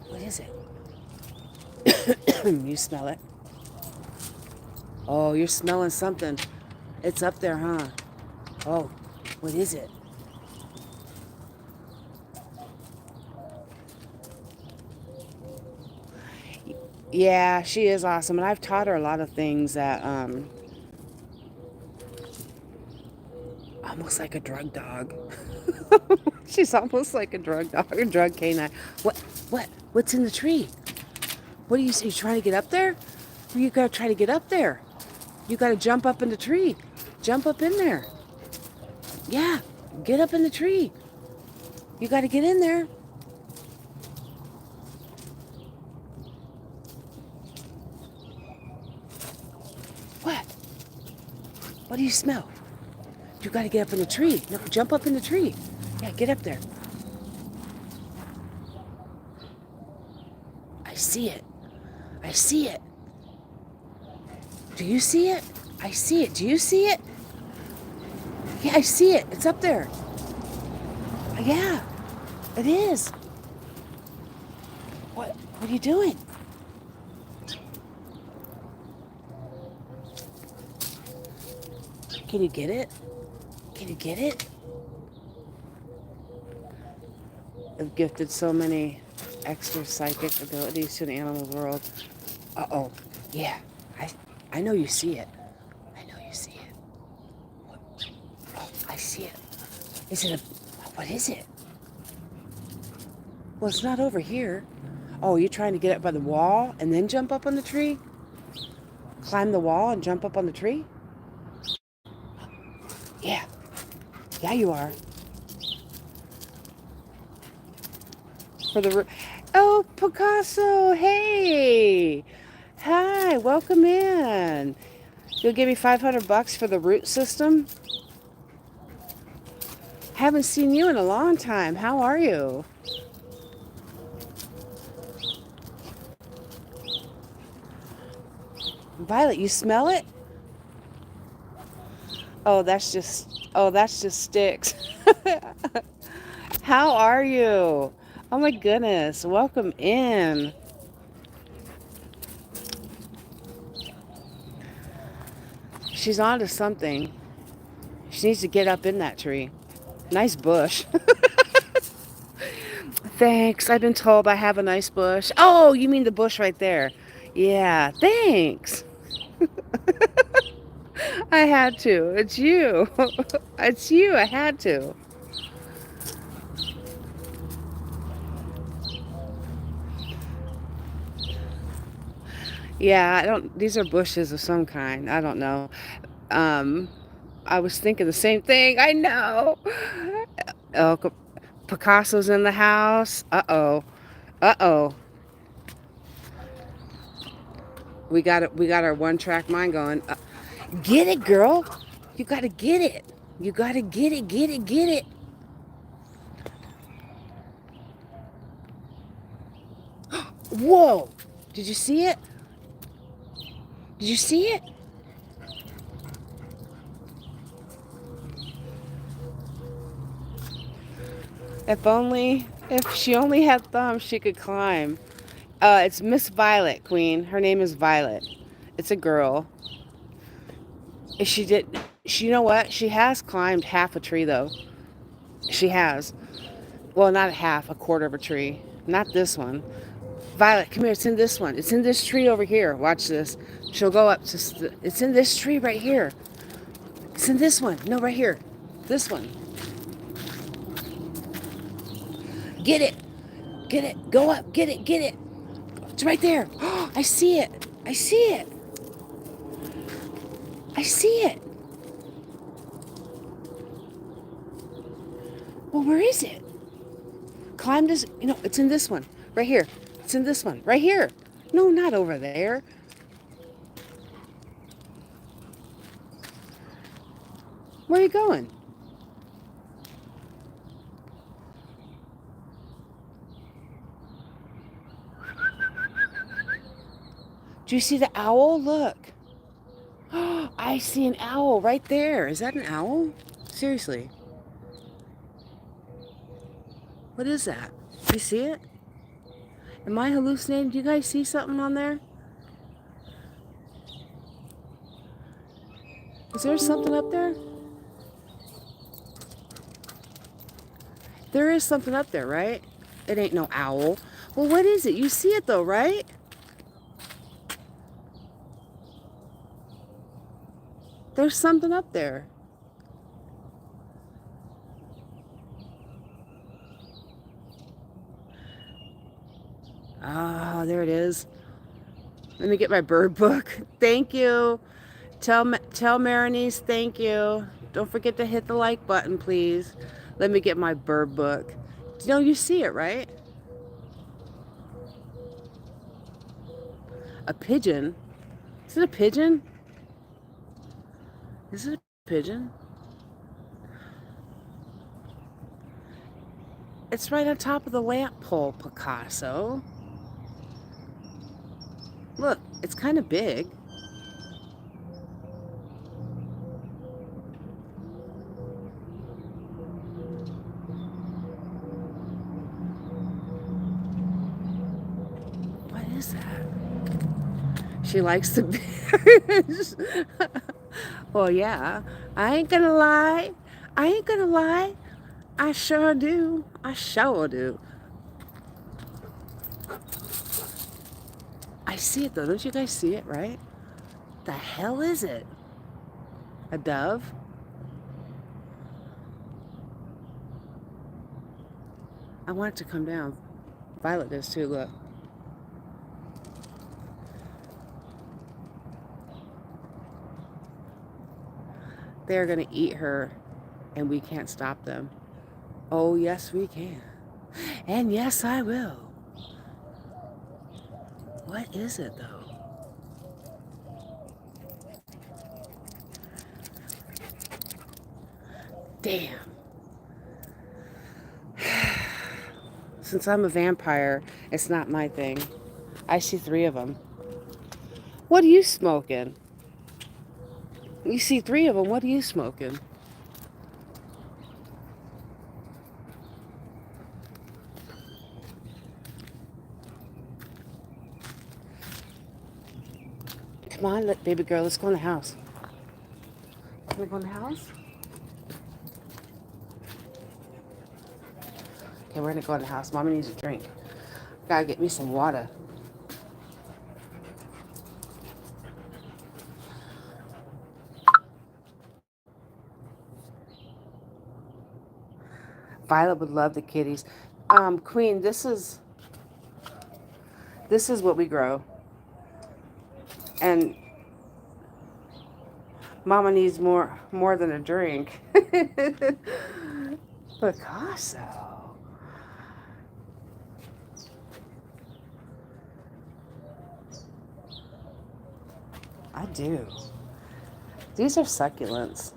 What is it? You smell it? Oh, you're smelling something. It's up there, huh? Oh, what is it? Yeah, she is awesome, and I've taught her a lot of things that almost like a drug dog. She's almost like a drug dog, a drug canine. What's in the tree? What do you say? You trying to get up there? You gotta try to get up there. You gotta jump up in the tree. Jump up in there. Yeah, get up in the tree. You gotta get in there. What? What do you smell? You gotta get up in the tree. No, jump up in the tree. Yeah, get up there. I see it. I see it. Do you see it? I see it. Do you see it? Yeah, I see it. It's up there. Yeah, it is. What are you doing? Can you get it? Can you get it? I've gifted so many extra psychic abilities to the animal world. Uh-oh. Yeah. I know you see it. I know you see it. Oh, I see it. Is it a... What is it? Well, it's not over here. Oh, you're trying to get up by the wall and then jump up on the tree? Climb the wall and jump up on the tree? Yeah. Yeah, you are. For the... Oh, Picasso, hey! Hi, welcome in. You'll give me $500 for the root system? Haven't seen you in a long time. How are you? Violet, you smell it? Oh, that's just sticks. How are you? Oh my goodness. Welcome in. She's onto something. She needs to get up in that tree. Nice bush. Thanks. I've been told I have a nice bush. Oh, you mean the bush right there? Yeah, thanks. I had to. It's you. It's you. I had to. Yeah, I don't... These are bushes of some kind. I don't know. Um, I was thinking the same thing. I know. Oh, Picasso's in the house. Uh-oh. Uh-oh. We got it. We got our one-track mind going. Get it, girl. You got to get it. You got to get it, get it, get it. Whoa. Did you see it? Did you see it? If she only had thumbs, she could climb. It's Miss Violet, Queen. Her name is Violet. It's a girl. She did. You know what? She has climbed half a tree though. She has. Well, not half, a quarter of a tree. Not this one. Violet, come here. It's in this one. It's in this tree over here. Watch this. She'll go up to. It's in this tree right here. It's in this one. No, right here. This one. Get it. Get it. Go up. Get it. Get it. It's right there. Oh, I see it. I see it. I see it. Well, where is it? Climb this. You know, it's in this one. Right here. It's in this one. Right here. No, not over there. Where are you going? Do you see the owl? Look. Oh, I see an owl right there. Is that an owl? Seriously. What is that? Do you see it? Am I hallucinating? Do you guys see something on there? Is there something up there? There is something up there, right? It ain't no owl. Well, what is it? You see it though, right? There's something up there. Ah, there it is. Let me get my bird book. Thank you. Tell Marinese thank you. Don't forget to hit the like button, please. Let me get my bird book. No, you see it, right? A pigeon? Is it a pigeon? Is it a pigeon? It's right on top of the lamp pole, Picasso. Look, it's kind of big. What is that? She likes the bears. Well, yeah. I ain't gonna lie. I ain't gonna lie. I sure do. I sure do. I see it though. Don't you guys see it, right? The hell is it? A dove? I want it to come down. Violet does too, look. They're gonna eat her and we can't stop them. Oh, yes, we can. And yes, I will. What is it, though? Damn. Since I'm a vampire, it's not my thing. I see 3 of them. What are you smoking? You see 3 of them. What are you smoking? Come on, baby girl, let's go in the house. Can we go in the house? Okay, we're gonna go in the house. Mommy needs a drink. Gotta get me some water. Violet would love the kitties. Queen, this is what we grow. And Mama needs more than a drink. Picasso. I do. These are succulents.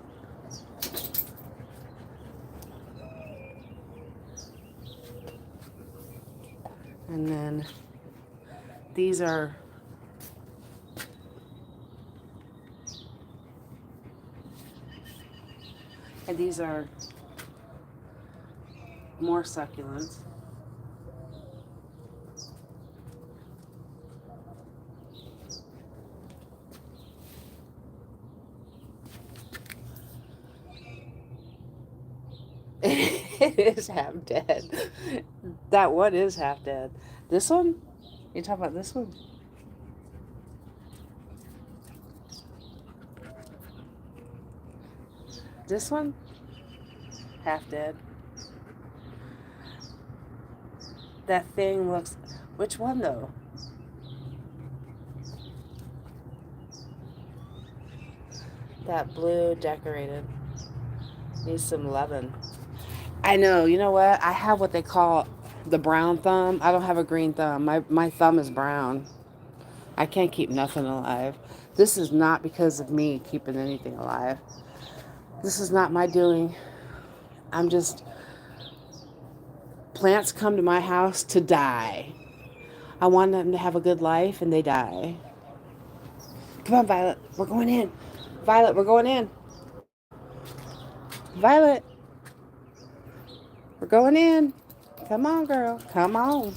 And then these are More succulents. It is half dead. That one is half dead. This one? You talking about this one? This one? Half dead. That thing looks... Which one, though? That blue decorated. Needs some loving. I know. You know what? I have what they call the brown thumb. I don't have a green thumb. My thumb is brown. I can't keep nothing alive. This is not because of me keeping anything alive. This is not my doing. I'm just... Plants come to my house to die. I want them to have a good life, and they die. Come on, Violet. We're going in. Violet, we're going in. Violet, we're going in. Come on, girl. Come on.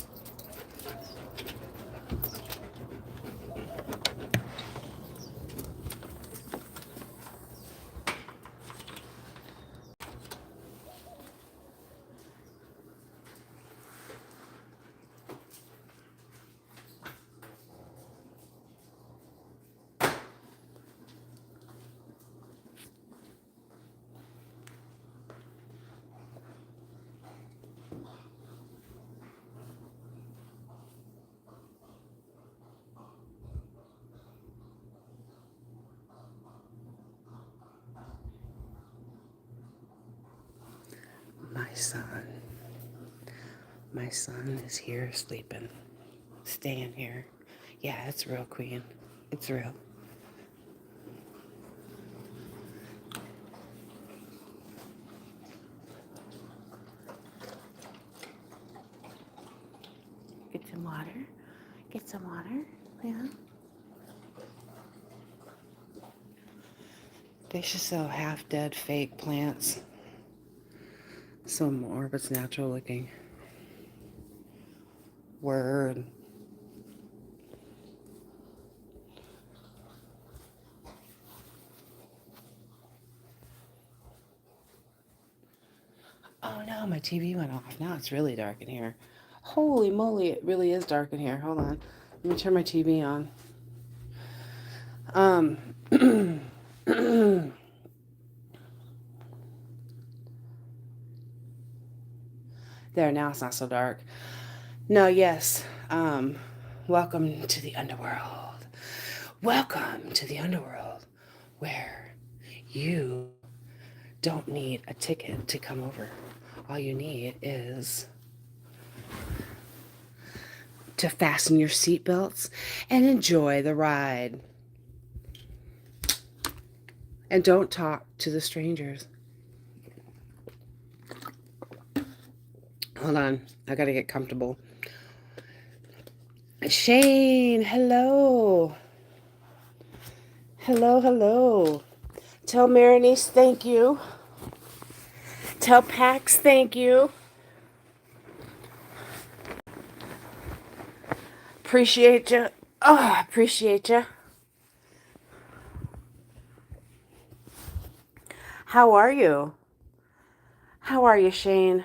My son. My son is here sleeping. Staying here. Yeah, it's real, Queen. It's real. Get some water. Get some water. Yeah. They should sell half-dead fake plants. Some more, but it's natural looking. Word. Oh no, my TV went off. Now it's really dark in here. Holy moly, it really is dark in here. Hold on. Let me turn my TV on. There, now it's not so dark. No, yes. Welcome to the underworld. Welcome to the underworld, where you don't need a ticket to come over. All you need is to fasten your seatbelts and enjoy the ride. And don't talk to the strangers. Hold on, I gotta get comfortable. Shane, hello. Hello, hello. Tell Marinice thank you. Tell Pax thank you. Appreciate you. Oh, appreciate you. How are you? How are you, Shane?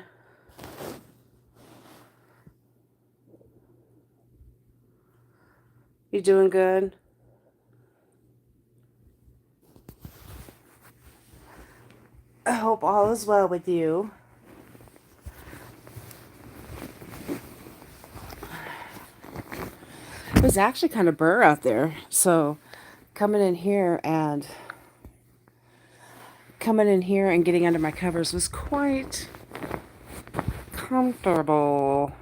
You doing good? I hope all is well with you. It was actually kind of burr out there, so coming in here and getting under my covers was quite comfortable.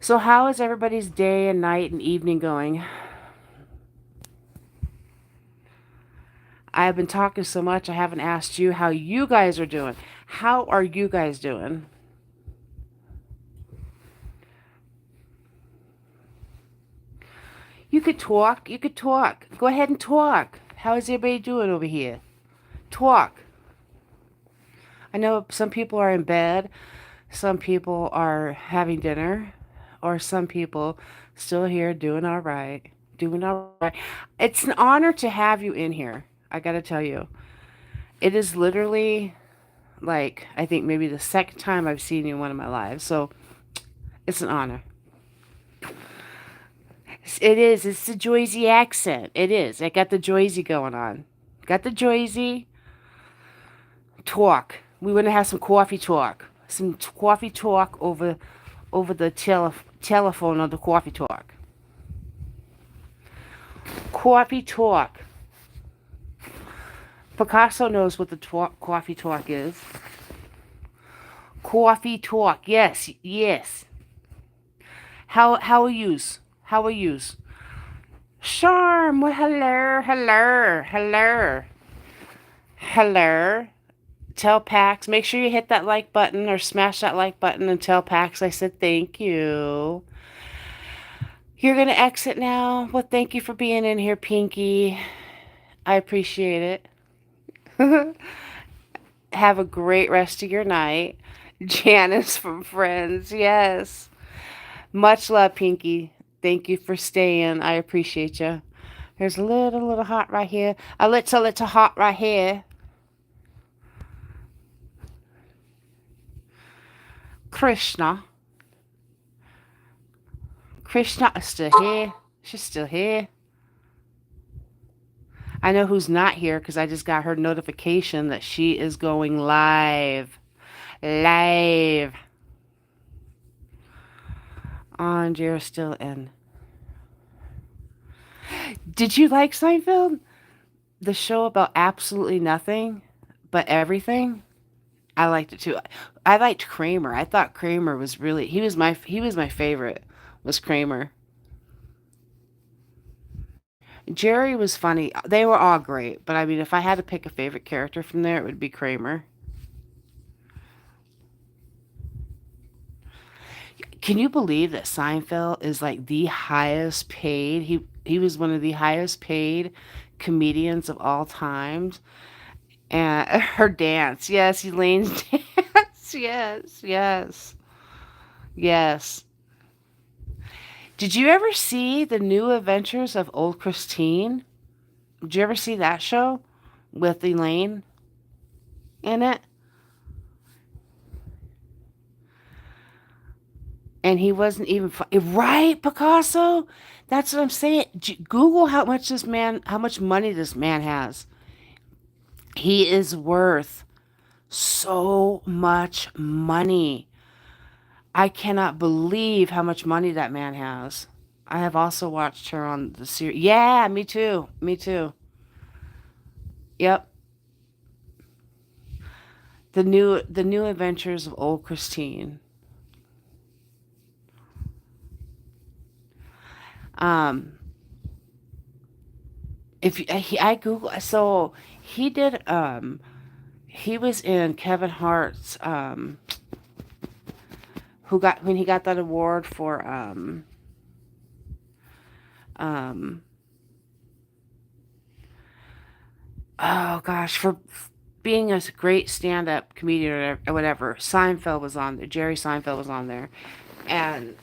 So how is everybody's day and night and evening going? I've been talking so much, I haven't asked you how you guys are doing. How are you guys doing? You could talk. Go ahead and talk. How is everybody doing over here? Talk. I know some people are in bed, some people are having dinner, or some people still here doing all right. Doing all right. It's an honor to have you in here. I got to tell you. It is literally like, I think maybe the second time I've seen you in one of my lives. So it's an honor. It is. It's the Jersey accent. It is. I got the Jersey going on. Got the Jersey talk. We want to have some coffee talk. Some coffee talk over the telephone or the coffee talk. Coffee talk. Picasso knows what the coffee talk is. Coffee talk. Yes, yes. How are yous? How are yous? Charm. Well, hello, hello, hello, hello. Tell Pax. Make sure you hit that like button or smash that like button and tell Pax I said thank you. You're gonna exit now. Well, thank you for being in here, Pinky. I appreciate it. Have a great rest of your night. Janice from Friends. Yes. Much love, Pinky. Thank you for staying. I appreciate you. There's a little hot right here. A little hot right here. Krishna. Krishna is still here. She's still here. I know who's not here because I just got her notification that she is going live. Live. Andrea still in. Did you like Seinfeld? The show about absolutely nothing but everything? I liked it too. I liked Kramer. I thought Kramer was really he was my favorite. Was Kramer. Jerry was funny. They were all great, but I mean if I had to pick a favorite character from there, it would be Kramer. Can you believe that Seinfeld is like the highest paid? He was one of the highest paid comedians of all times. And her dance, yes, Elaine's dance, yes, yes, yes. Did you ever see the New Adventures of Old Christine? Did you ever see that show with Elaine in it? And he wasn't even right, Picasso. That's what I'm saying. Google how much money this man has. He is worth so much money. I cannot believe how much money that man has. I have also watched her on the series. Yeah, me too. Me too. Yep. The new adventures of old Christine. Um if I Google so he did he was in Kevin Hart's who got when he got that award for um oh gosh for being a great stand-up comedian or whatever. Seinfeld was on there. Jerry Seinfeld was on there, and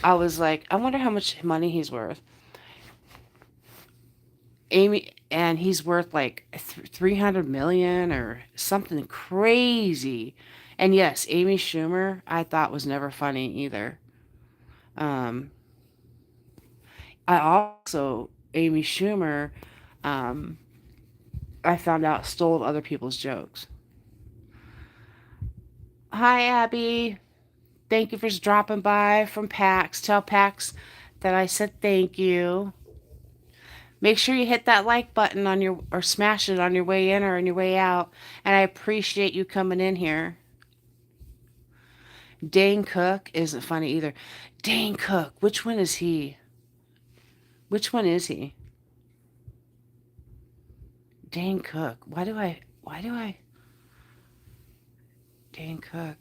I was like, I wonder how much money he's worth. Amy, and he's worth like 300 million or something crazy. And yes, Amy Schumer, I thought was never funny either. Um, I also Amy Schumer, um, I found out stole other people's jokes. Hi, Abby. Thank you for dropping by from PAX. Tell PAX that I said thank you. Make sure you hit that like button on your or smash it on your way in or on your way out. And I appreciate you coming in here. Dane Cook isn't funny either. Dane Cook, which one is he? Which one is he? Dane Cook. Why do I Dane Cook?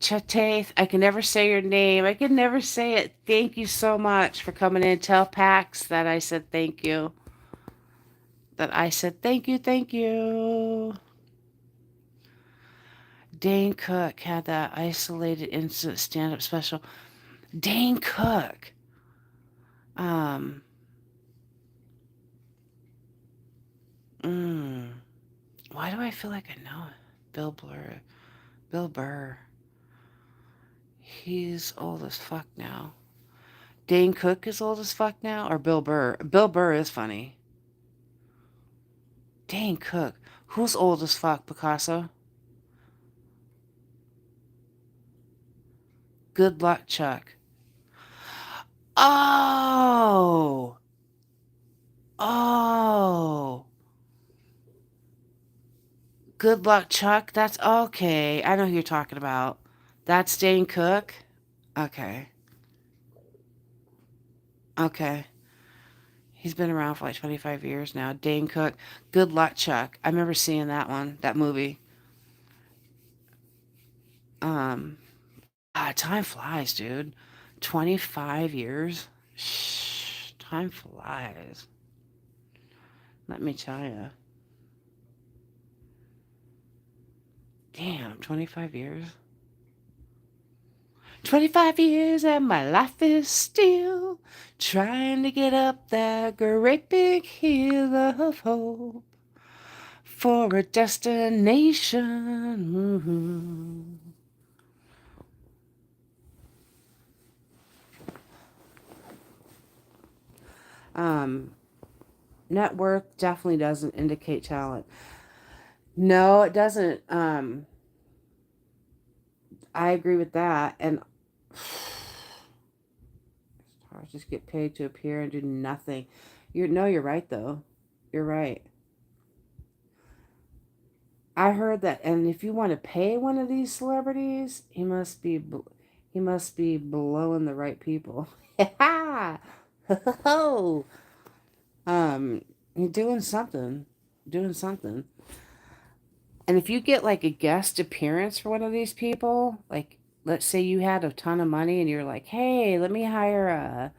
Chate, I can never say your name. I can never say it. Thank you so much for coming in. Tell Pax that I said thank you. That I said thank you, thank you. Dane Cook had that isolated incident stand up special. Dane Cook. Um, mm, why do I feel like I know it? Bill Blur. Bill Burr. He's old as fuck now. Dane Cook is old as fuck now? Or Bill Burr? Bill Burr is funny. Dane Cook. Who's old as fuck, Picasso? Good luck, Chuck. Oh! Oh! Good luck, Chuck. That's okay. I know who you're talking about. That's Dane Cook? Okay. Okay. He's been around for like 25 years now. Dane Cook. Good luck, Chuck. I remember seeing that one, that movie. Um, time flies, dude. 25 years? Shh, time flies. Let me tell you. Damn, 25 years? 25 years and my life is still trying to get up that great big hill of hope for a destination. Um, Network definitely doesn't indicate talent. No, it doesn't. I agree with that. And stars just get paid to appear and do nothing. You're right though. You're right. I heard that, and if you want to pay one of these celebrities, he must be blowing the right people. Ha ho! Um, you're doing something. And if you get like a guest appearance for one of these people, like let's say you had a ton of money and you're like, hey, let me hire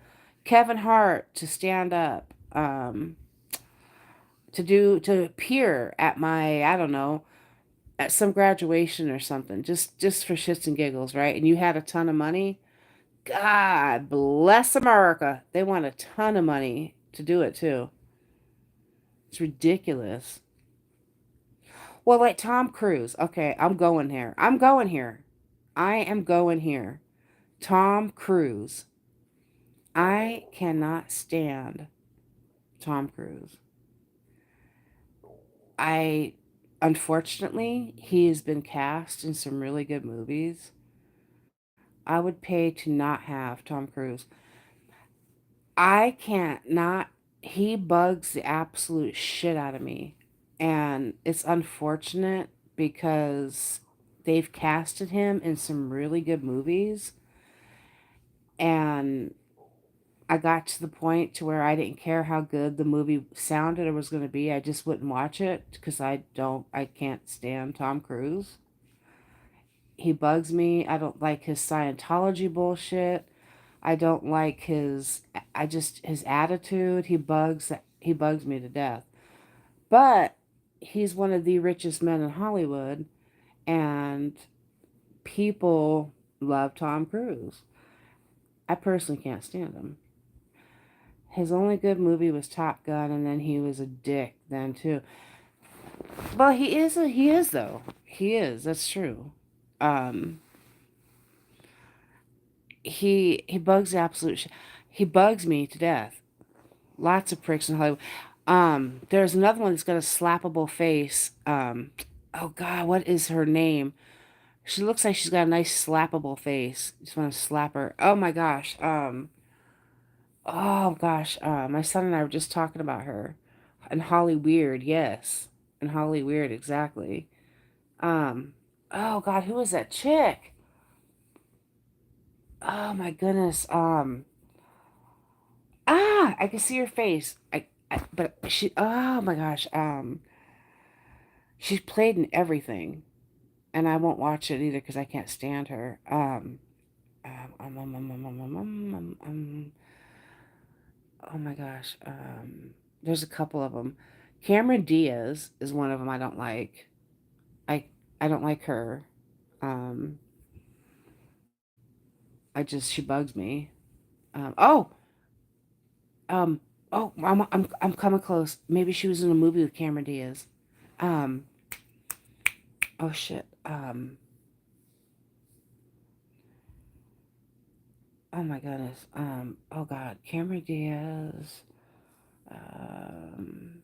Kevin Hart to stand up, to appear at my, I don't know, at some graduation or something, just for shits and giggles, right? And you had a ton of money. God bless America. They want a ton of money to do it too. It's ridiculous. Well, like Tom Cruise. Okay, I'm going here. I'm going here. I am going here. Tom Cruise. I cannot stand Tom Cruise. I Unfortunately, he has been cast in some really good movies. I would pay to not have Tom Cruise. I can't not. He bugs the absolute shit out of me. And it's unfortunate because they've casted him in some really good movies. And I got to the point to where I didn't care how good the movie sounded or was going to be. I just wouldn't watch it because I can't stand Tom Cruise. He bugs me. I don't like his Scientology bullshit. I don't like his attitude. He bugs me to death. But he's one of the richest men in Hollywood, and people love Tom Cruise. I personally can't stand him. His only good movie was Top Gun, and then he was a dick then too. Well, he is though. He is. That's true. Um, he bugs the absolute. He bugs me to death. Lots of pricks in Hollywood. There's another one that's got a slappable face. Oh God, what is her name? She looks like she's got a nice slappable face. Just want to slap her. Oh my gosh. Oh gosh. My son and I were just talking about her. And Holly Weird, yes. And Holly Weird, exactly. Um, oh God, who was that chick? Oh my goodness. I can see her face. But she. Oh my gosh. She's played in everything. and I won't watch it either because I can't stand her. Um, um, um, um, um, um, um, um, oh my gosh. There's a couple of them. Cameron Diaz is one of them I don't like. I I don't like her. Um, she bugs me. Oh, um, I'm coming close. Maybe she was in a movie with Cameron Diaz. Um, oh shit. Oh my goodness. Oh God, Cameron Diaz. Um,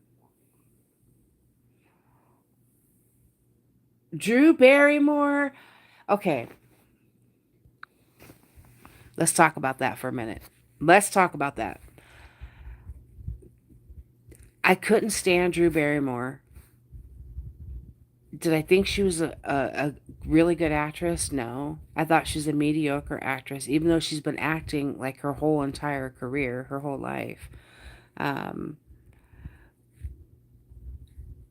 Drew Barrymore. Okay, let's talk about that for a minute. Let's talk about that. I couldn't stand Drew Barrymore. Did I think she was a really good actress? No. I thought she was a mediocre actress, even though she's been acting like her whole entire career, her whole life. Um,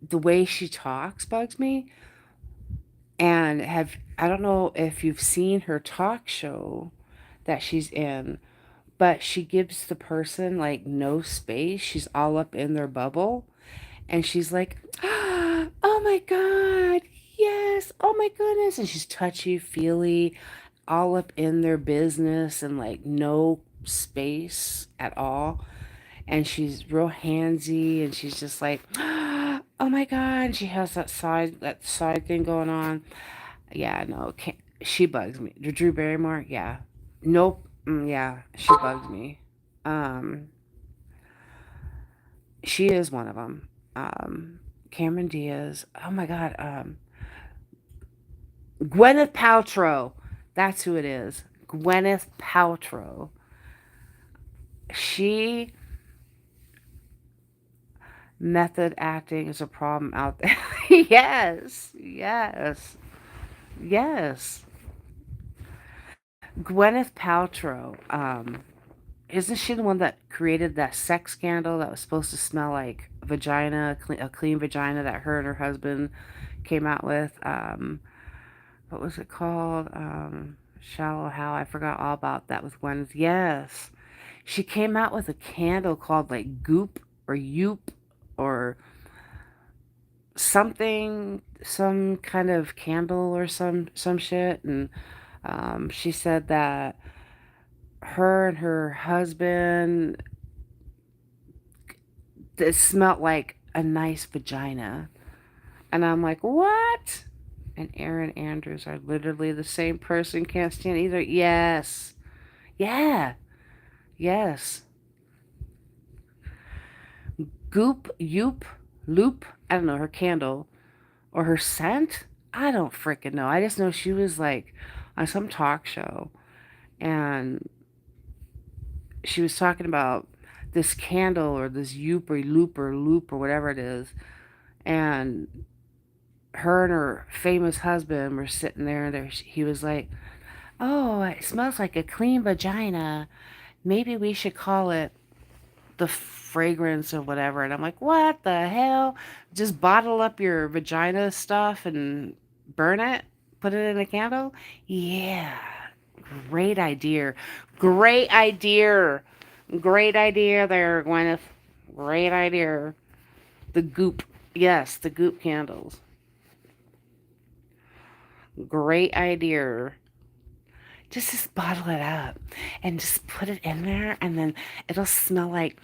the way she talks bugs me. And I don't know if you've seen her talk show that she's in, but she gives the person like no space. She's all up in their bubble. And she's like, oh my God, yes, oh my goodness. And she's touchy feely, all up in their business and like no space at all. And she's real handsy and she's just like, oh my God. And she has that side thing going on. Yeah, no, can't, she bugs me. Drew Barrymore, yeah. Nope, yeah, she bugs me. Um, she is one of them. Cameron Diaz. Oh my God. Gwyneth Paltrow. That's who it is. Gwyneth Paltrow. She method acting is a problem out there. Yes, yes, yes. Gwyneth Paltrow. Isn't she the one that created that sex scandal that was supposed to smell like vagina, a clean vagina that her and her husband came out with? What was it called? Shallow How. I forgot all about that with Gwen. Yes. She came out with a candle called like Goop or Yoop or something, some kind of candle or some shit. And she said that her and her husband, it smelled like a nice vagina. And I'm like, what? And Aaron Andrews are literally the same person. Can't stand either. Yes. Yeah. Yes. Goop, Yoop, Loop. I don't know, her candle or her scent. I don't freaking know. I just know she was like on some talk show and she was talking about this candle or this Yoop or Loop or whatever it is. And her and her famous husband were sitting there and he was like, oh, it smells like a clean vagina. Maybe we should call it the fragrance or whatever. And I'm like, what the hell? Just bottle up your vagina stuff and burn it? Put it in a candle? Yeah. Great idea. Great idea. Great idea there, Gwyneth. Great idea. The goop. Yes, the goop candles. Great idea. Just bottle it up and just put it in there, and then it'll smell like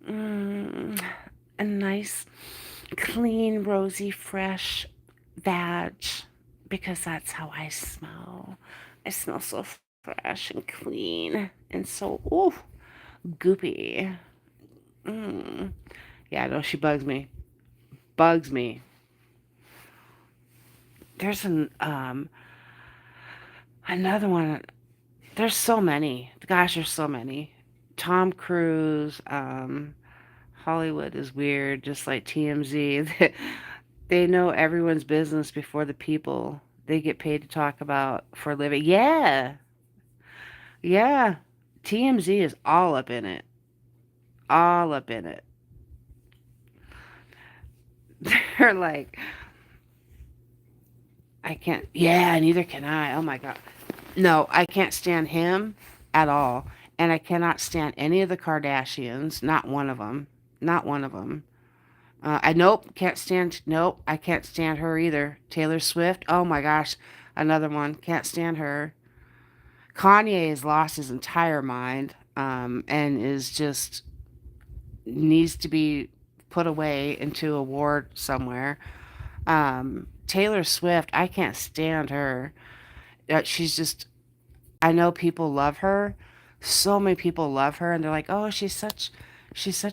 mm, a nice, clean, rosy, fresh vag because that's how I smell. I smell so fresh and clean and so ooh, goopy. Mm. Yeah, no, she bugs me. Bugs me. There's another one. There's so many. Gosh, there's so many. Tom Cruise. Hollywood is weird, just like TMZ. They know everyone's business before the people they get paid to talk about for a living. Yeah, yeah. TMZ is all up in it. All up in it. They're like, I can't. Yeah, neither can I. Oh my God. No, I can't stand him at all. And I cannot stand any of the Kardashians. Not one of them. Not one of them. I nope, can't stand. Nope, I can't stand her either. Taylor Swift. Oh my gosh, another one. Can't stand her. Kanye has lost his entire mind, and is just needs to be put away into a ward somewhere. Taylor Swift. I can't stand her. She's just. I know people love her. So many people love her, and they're like, "Oh, she's such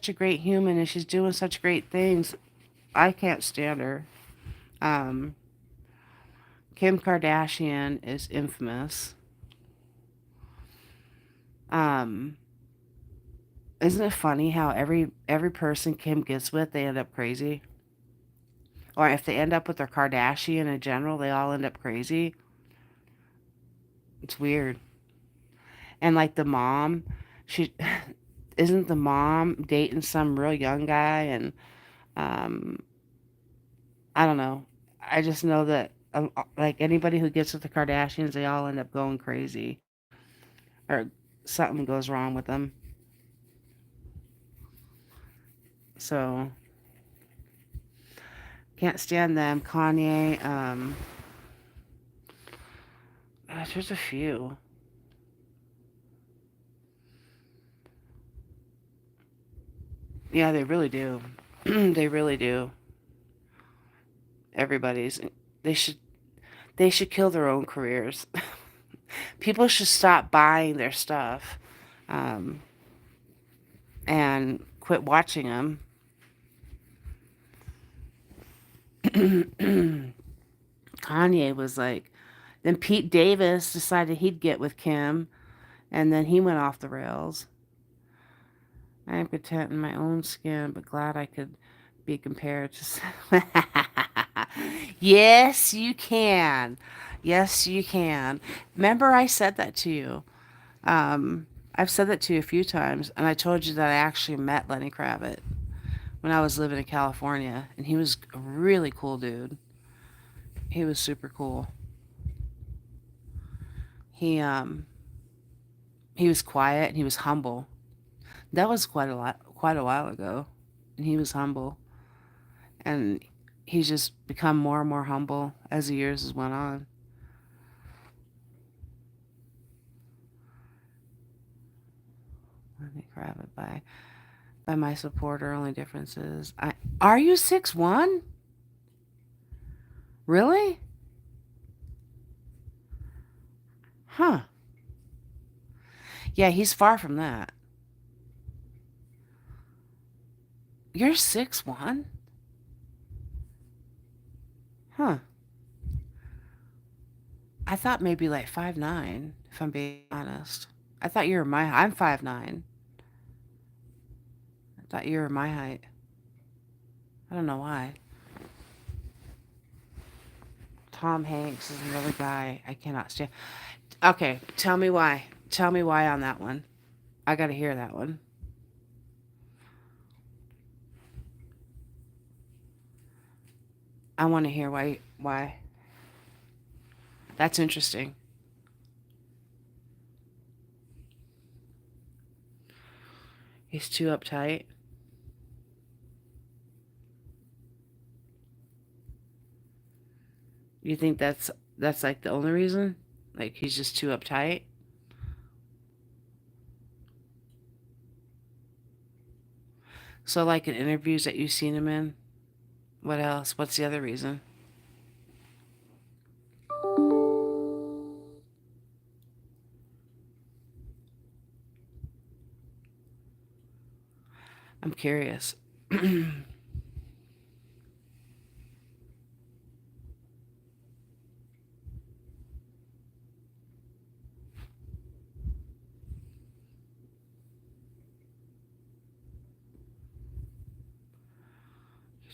a great human, and she's doing such great things." I can't stand her. Um, Kim Kardashian is infamous. Um, isn't it funny how every person Kim gets with, they end up crazy? Or if they end up with their Kardashian in general, they all end up crazy. It's weird. And like the mom, she isn't the mom dating some real young guy, and um, I don't know. I just know that like anybody who gets with the Kardashians, they all end up going crazy, or something goes wrong with them. So can't stand them. Kanye. There's a few. Yeah, they really do. They really do. Everybody's. They should. They should kill their own careers. People should stop buying their stuff, um, and quit watching them. Kanye was like. Then Pete Davis decided he'd get with Kim, and then he went off the rails. I am content in my own skin, but glad I could be compared to. Yes, you can. Yes, you can. Remember, I said that to you. I've said that to you a few times, and I told you that I actually met Lenny Kravitz when I was living in California, and he was a really cool dude. He was super cool. He um he was quiet and he was humble. That was quite a while ago, and he was humble, and he's just become more and more humble as the years has went on. Let me grab it by my supporter. Only difference is I are you 6'1"? Really? Huh. Yeah, he's far from that. You're 6'1"? Huh. I thought maybe like 5'9", if I'm being honest. I thought you were I'm 5'9". I thought you were my height. I don't know why. Tom Hanks is another guy I cannot stand. Okay, tell me why. Tell me why on that one. I got to hear that one. I want to hear why. Why? That's interesting. He's too uptight. You think that's like the only reason? Like he's just too uptight? So like in interviews that you've seen him in? What else? What's the other reason? I'm curious.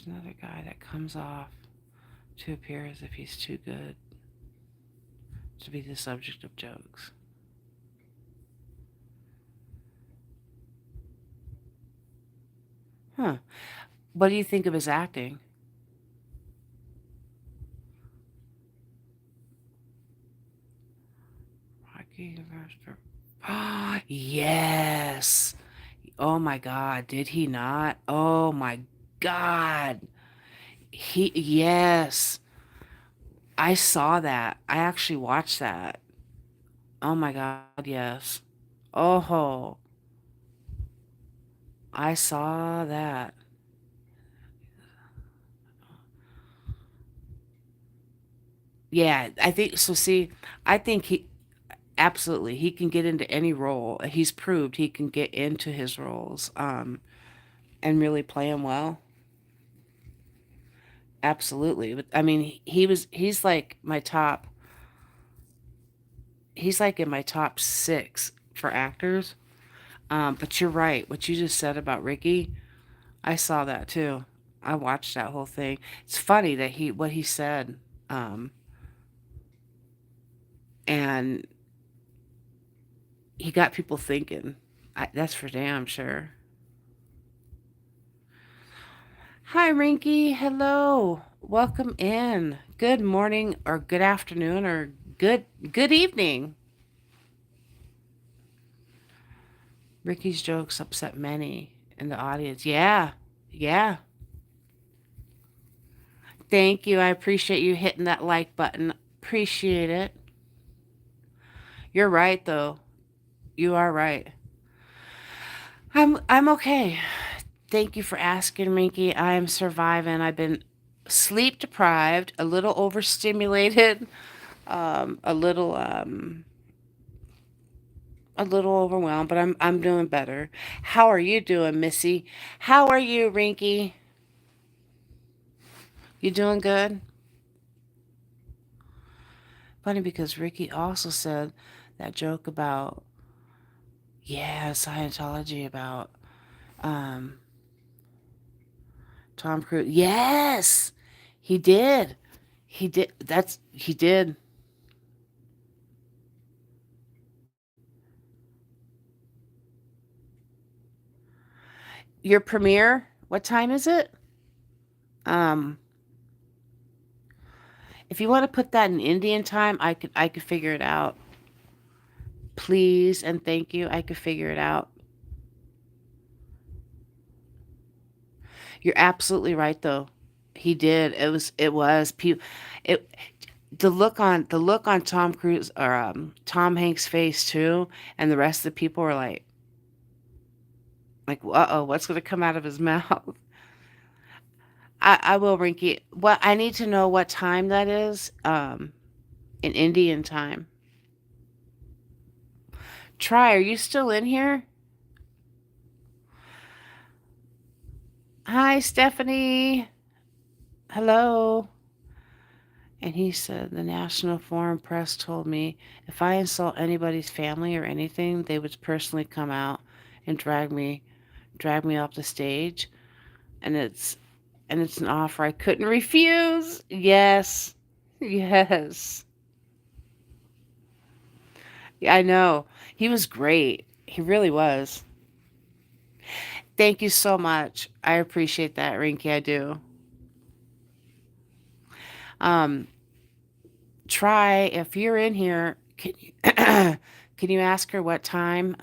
There's another guy that comes off to appear as if he's too good to be the subject of jokes. Huh. What do you think of his acting? Yes. Oh my God. Did he not? Oh my God. Yes. I saw that. I actually watched that. Oh my God. Yes. Oh, I saw that. Yeah. I think so. See, I think absolutely he can get into any role. He's proved he can get into his roles. And really play them well. Absolutely. But I mean, he's like in my top six for actors. But you're right. What you just said about Ricky, I saw that too. I watched that whole thing. It's funny that what he said, um, and he got people thinking. That's for damn sure. Hi, Rinky. Hello. Welcome in. Good morning, or good afternoon, or good evening. Ricky's jokes upset many in the audience. Yeah, yeah. Thank you. I appreciate you hitting that like button. Appreciate it. You're right, though. You are right. I'm okay. Thank you for asking, Minky. I am surviving. I've been sleep deprived, a little overstimulated, um, a little um, a little overwhelmed, but I'm doing better. How are you doing, Missy? How are you, Rinky? You doing good? Funny because Ricky also said that joke about, yeah, Scientology about um Tom Cruise. Yes, he did. He did. He did. Your premiere, what time is it? Um, if you want to put that in Indian time, I could figure it out. Please and thank you. I could figure it out. You're absolutely right though. He did. It was it the look on Tom Cruise or Tom Hanks' face too, and the rest of the people were like, uh oh, what's gonna come out of his mouth? I will, Rinky. What I need to know what time that is, in Indian time. Try, are you still in here? Hi, Stephanie. Hello. And he said the National Foreign Press told me if I insult anybody's family or anything, they would personally come out and drag me off the stage. And it's an offer I couldn't refuse. Yes. Yes. Yeah, I know. He was great. He really was. Thank you so much. I appreciate that, Rinky. I do. Um, Try if you're in here. Can you can you ask her what time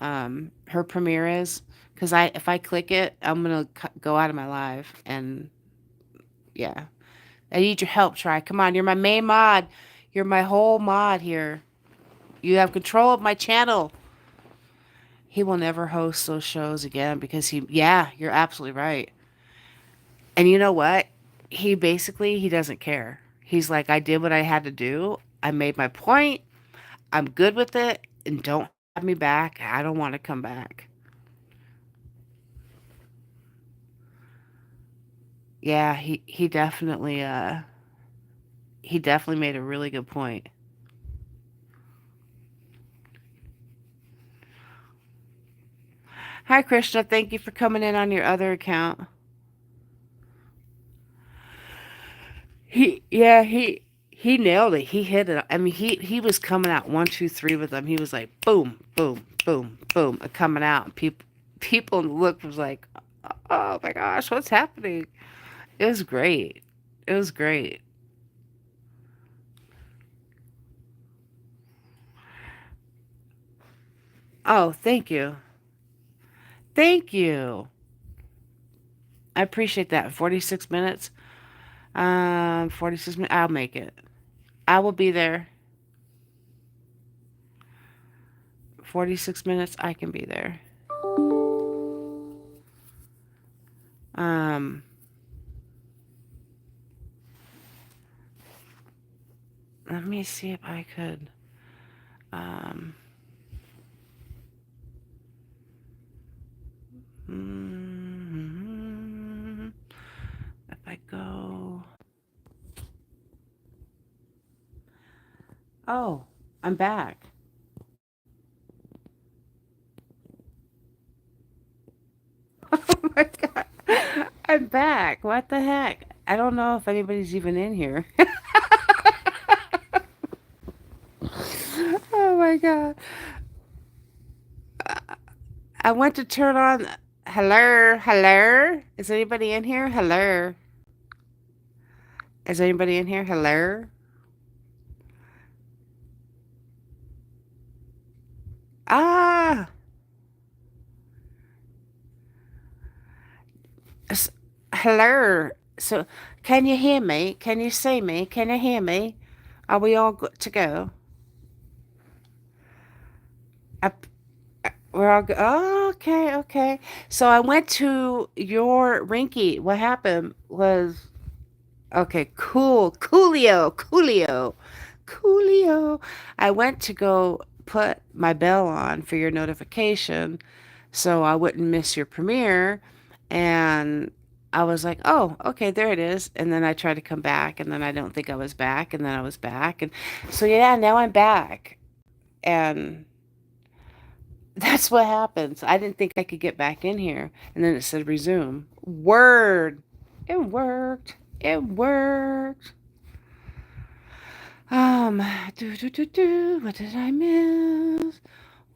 her premiere is? Because if I click it, I'm gonna go out of my live, and yeah, I need your help. Try. Come on, you're my main mod. You're my whole mod here. You have control of my channel. He will never host those shows again because yeah, you're absolutely right. And you know what? He doesn't care. He's like, I did what I had to do. I made my point. I'm good with it. And don't have me back. I don't want to come back. Yeah, he definitely made a really good point. Hi Krishna, thank you for coming in on your other account. He nailed it. He hit it. I mean, he was coming out 1, 2, 3 with them. He was like boom, boom, boom, boom, coming out. People looked was like, oh my gosh, what's happening? It was great. It was great. Oh, thank you. Thank you. I appreciate that. 46 minutes. 46 minutes. I'll make it. I will be there. 46 minutes. I can be there. Um, Let me see if I could. Um, mm, if I go. Oh, I'm back. Oh my God. I'm back. What the heck? I don't know if anybody's even in here. Oh my God. I went to turn on. Hello, hello. Is anybody in here? Hello. Is anybody in here? Hello. Ah, s- hello. So, can you hear me? Can you see me? Can you hear me? Are we all good to go? Up, we're all good. Oh, okay, okay. So I went to your Rinky. What happened was okay. Cool, Coolio. I went to go put my bell on for your notification so I wouldn't miss your premiere. And I was like, oh, okay, there it is. And then I tried to come back, and then I don't think I was back, and then I was back. And so, yeah, now I'm back. And that's what happens. I didn't think I could get back in here. And then it said resume. Word. It worked. It worked. Um, What did I miss?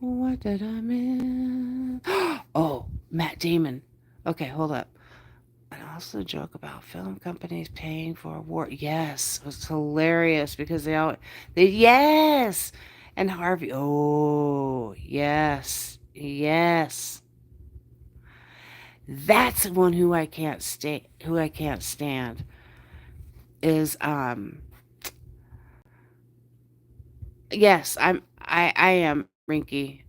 What did I miss? Oh, Matt Damon. Okay, hold up. And also a joke about film companies paying for award. Yes, it was hilarious because yes, and Harvey. Oh, yes, yes. That's one who I can't stay. Who I can't stand is Yes, I am Rinky.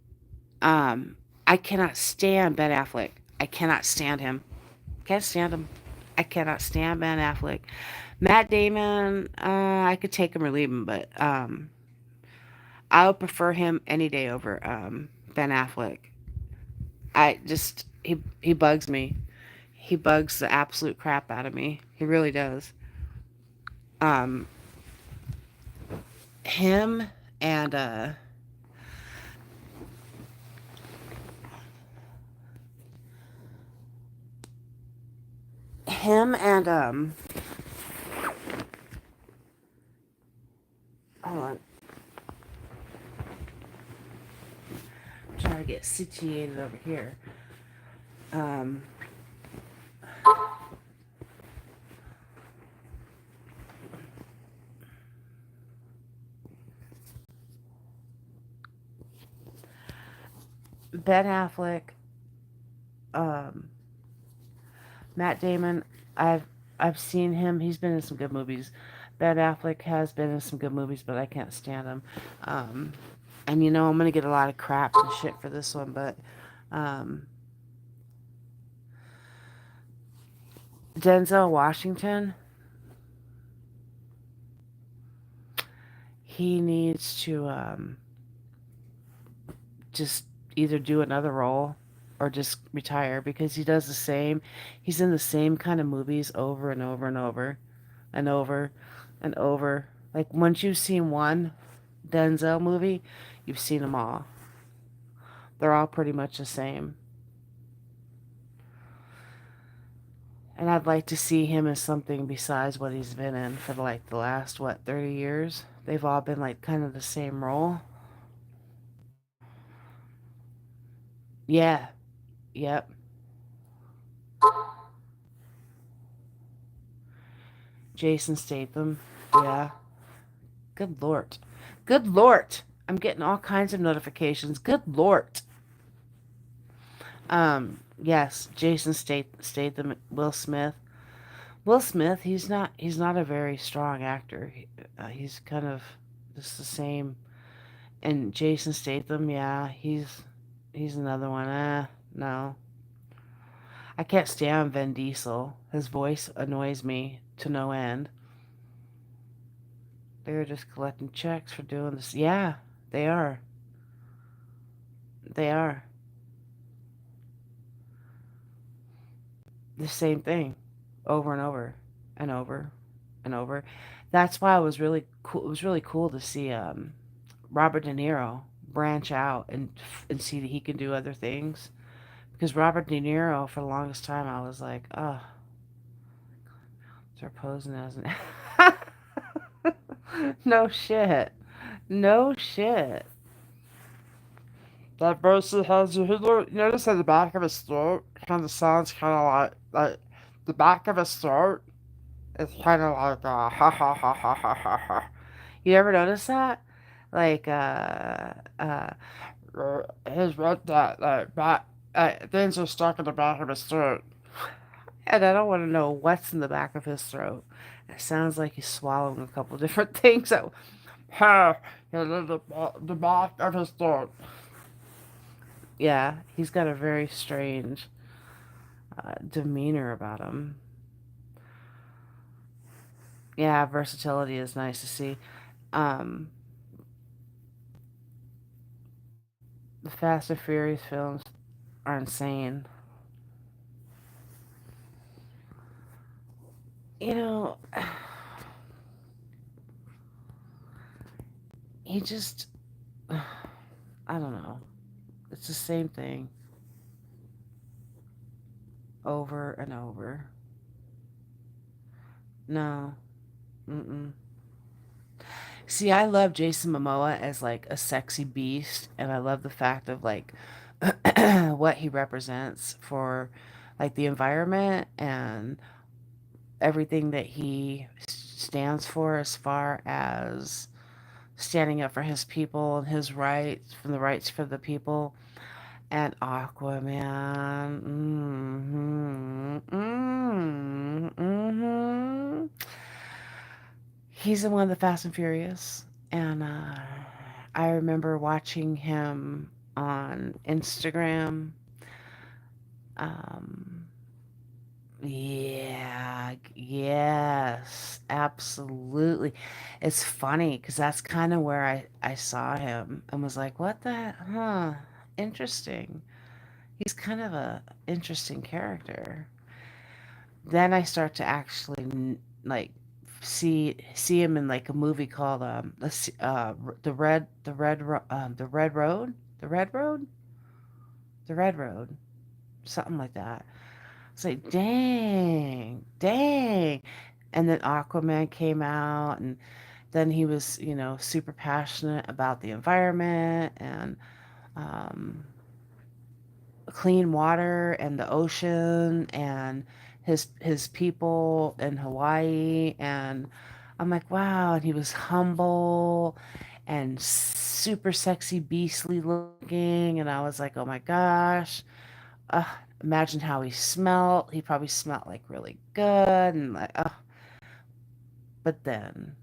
Um, I cannot stand Ben Affleck. I cannot stand him. Can't stand him. I cannot stand Ben Affleck. Matt Damon, I could take him or leave him, but I would prefer him any day over Ben Affleck. I just he bugs me. He bugs the absolute crap out of me. He really does. Um, him and him and hold on, I'm trying to get situated over here. Um, Ben Affleck, um, Matt Damon. I've seen him. He's been in some good movies. Ben Affleck has been in some good movies, but I can't stand him. Um, and I'm gonna get a lot of crap and shit for this one, but um, Denzel Washington, he needs to just either do another role or just retire because he does the same. He's in the same kind of movies over and over and over and over and over. Like once you've seen one Denzel movie, you've seen them all. They're all pretty much the same. And I'd like to see him as something besides what he's been in for like the last, what, 30 years? They've all been like kind of the same role. Yeah, yep. Jason Statham. Yeah. Good Lord. Good Lord. I'm getting all kinds of notifications. Good Lord. Yes, Statham, Will Smith. Will Smith, he's not a very strong actor. He's kind of just the same. And Jason Statham, yeah, he's another one. No, I can't stand Vin Diesel. His voice annoys me to no end. They're just collecting checks for doing this. Yeah, they are. They are the same thing, over and over and over and over. That's why it was really cool. It was really cool to see Robert De Niro branch out and see that he can do other things. Because Robert De Niro, for the longest time, I was like, oh, they're posing as an. No shit. No shit. That person has you notice at the back of his throat kind of sounds kind of like the back of his throat is kind of like ha ha ha ha ha ha ha. You ever notice that? Like his red that back things are stuck in the back of his throat, and I don't want to know what's in the back of his throat. It sounds like he's swallowing a couple different things. So, ha, the back of his throat. Yeah, he's got a very strange demeanor about him. Yeah, versatility is nice to see. Um, the Fast and Furious films are insane. You know, he just, I don't know. It's the same thing over and over. No. Mm-mm. See, I love Jason Momoa as like a sexy beast, and I love the fact of like what he represents for like the environment and everything that he stands for as far as standing up for his people and his rights, from the rights for the people. And Aquaman. He's in one of the Fast and Furious. And I remember watching him on Instagram. Um, yeah, yes, absolutely. It's funny because that's kind of where I saw him and was like, what the, huh, interesting. He's kind of a interesting character. Then I start to actually like see him in like a movie called the Red Road, the Red Road, the Red Road, something like that. It's like dang, dang. And then Aquaman came out, and then he was, super passionate about the environment and um, clean water and the ocean and his people in Hawaii. And I'm like, wow. And he was humble and super sexy, beastly looking. And I was like, oh my gosh. Uh, Imagine how he smelled. He probably smelled like really good. And like, but then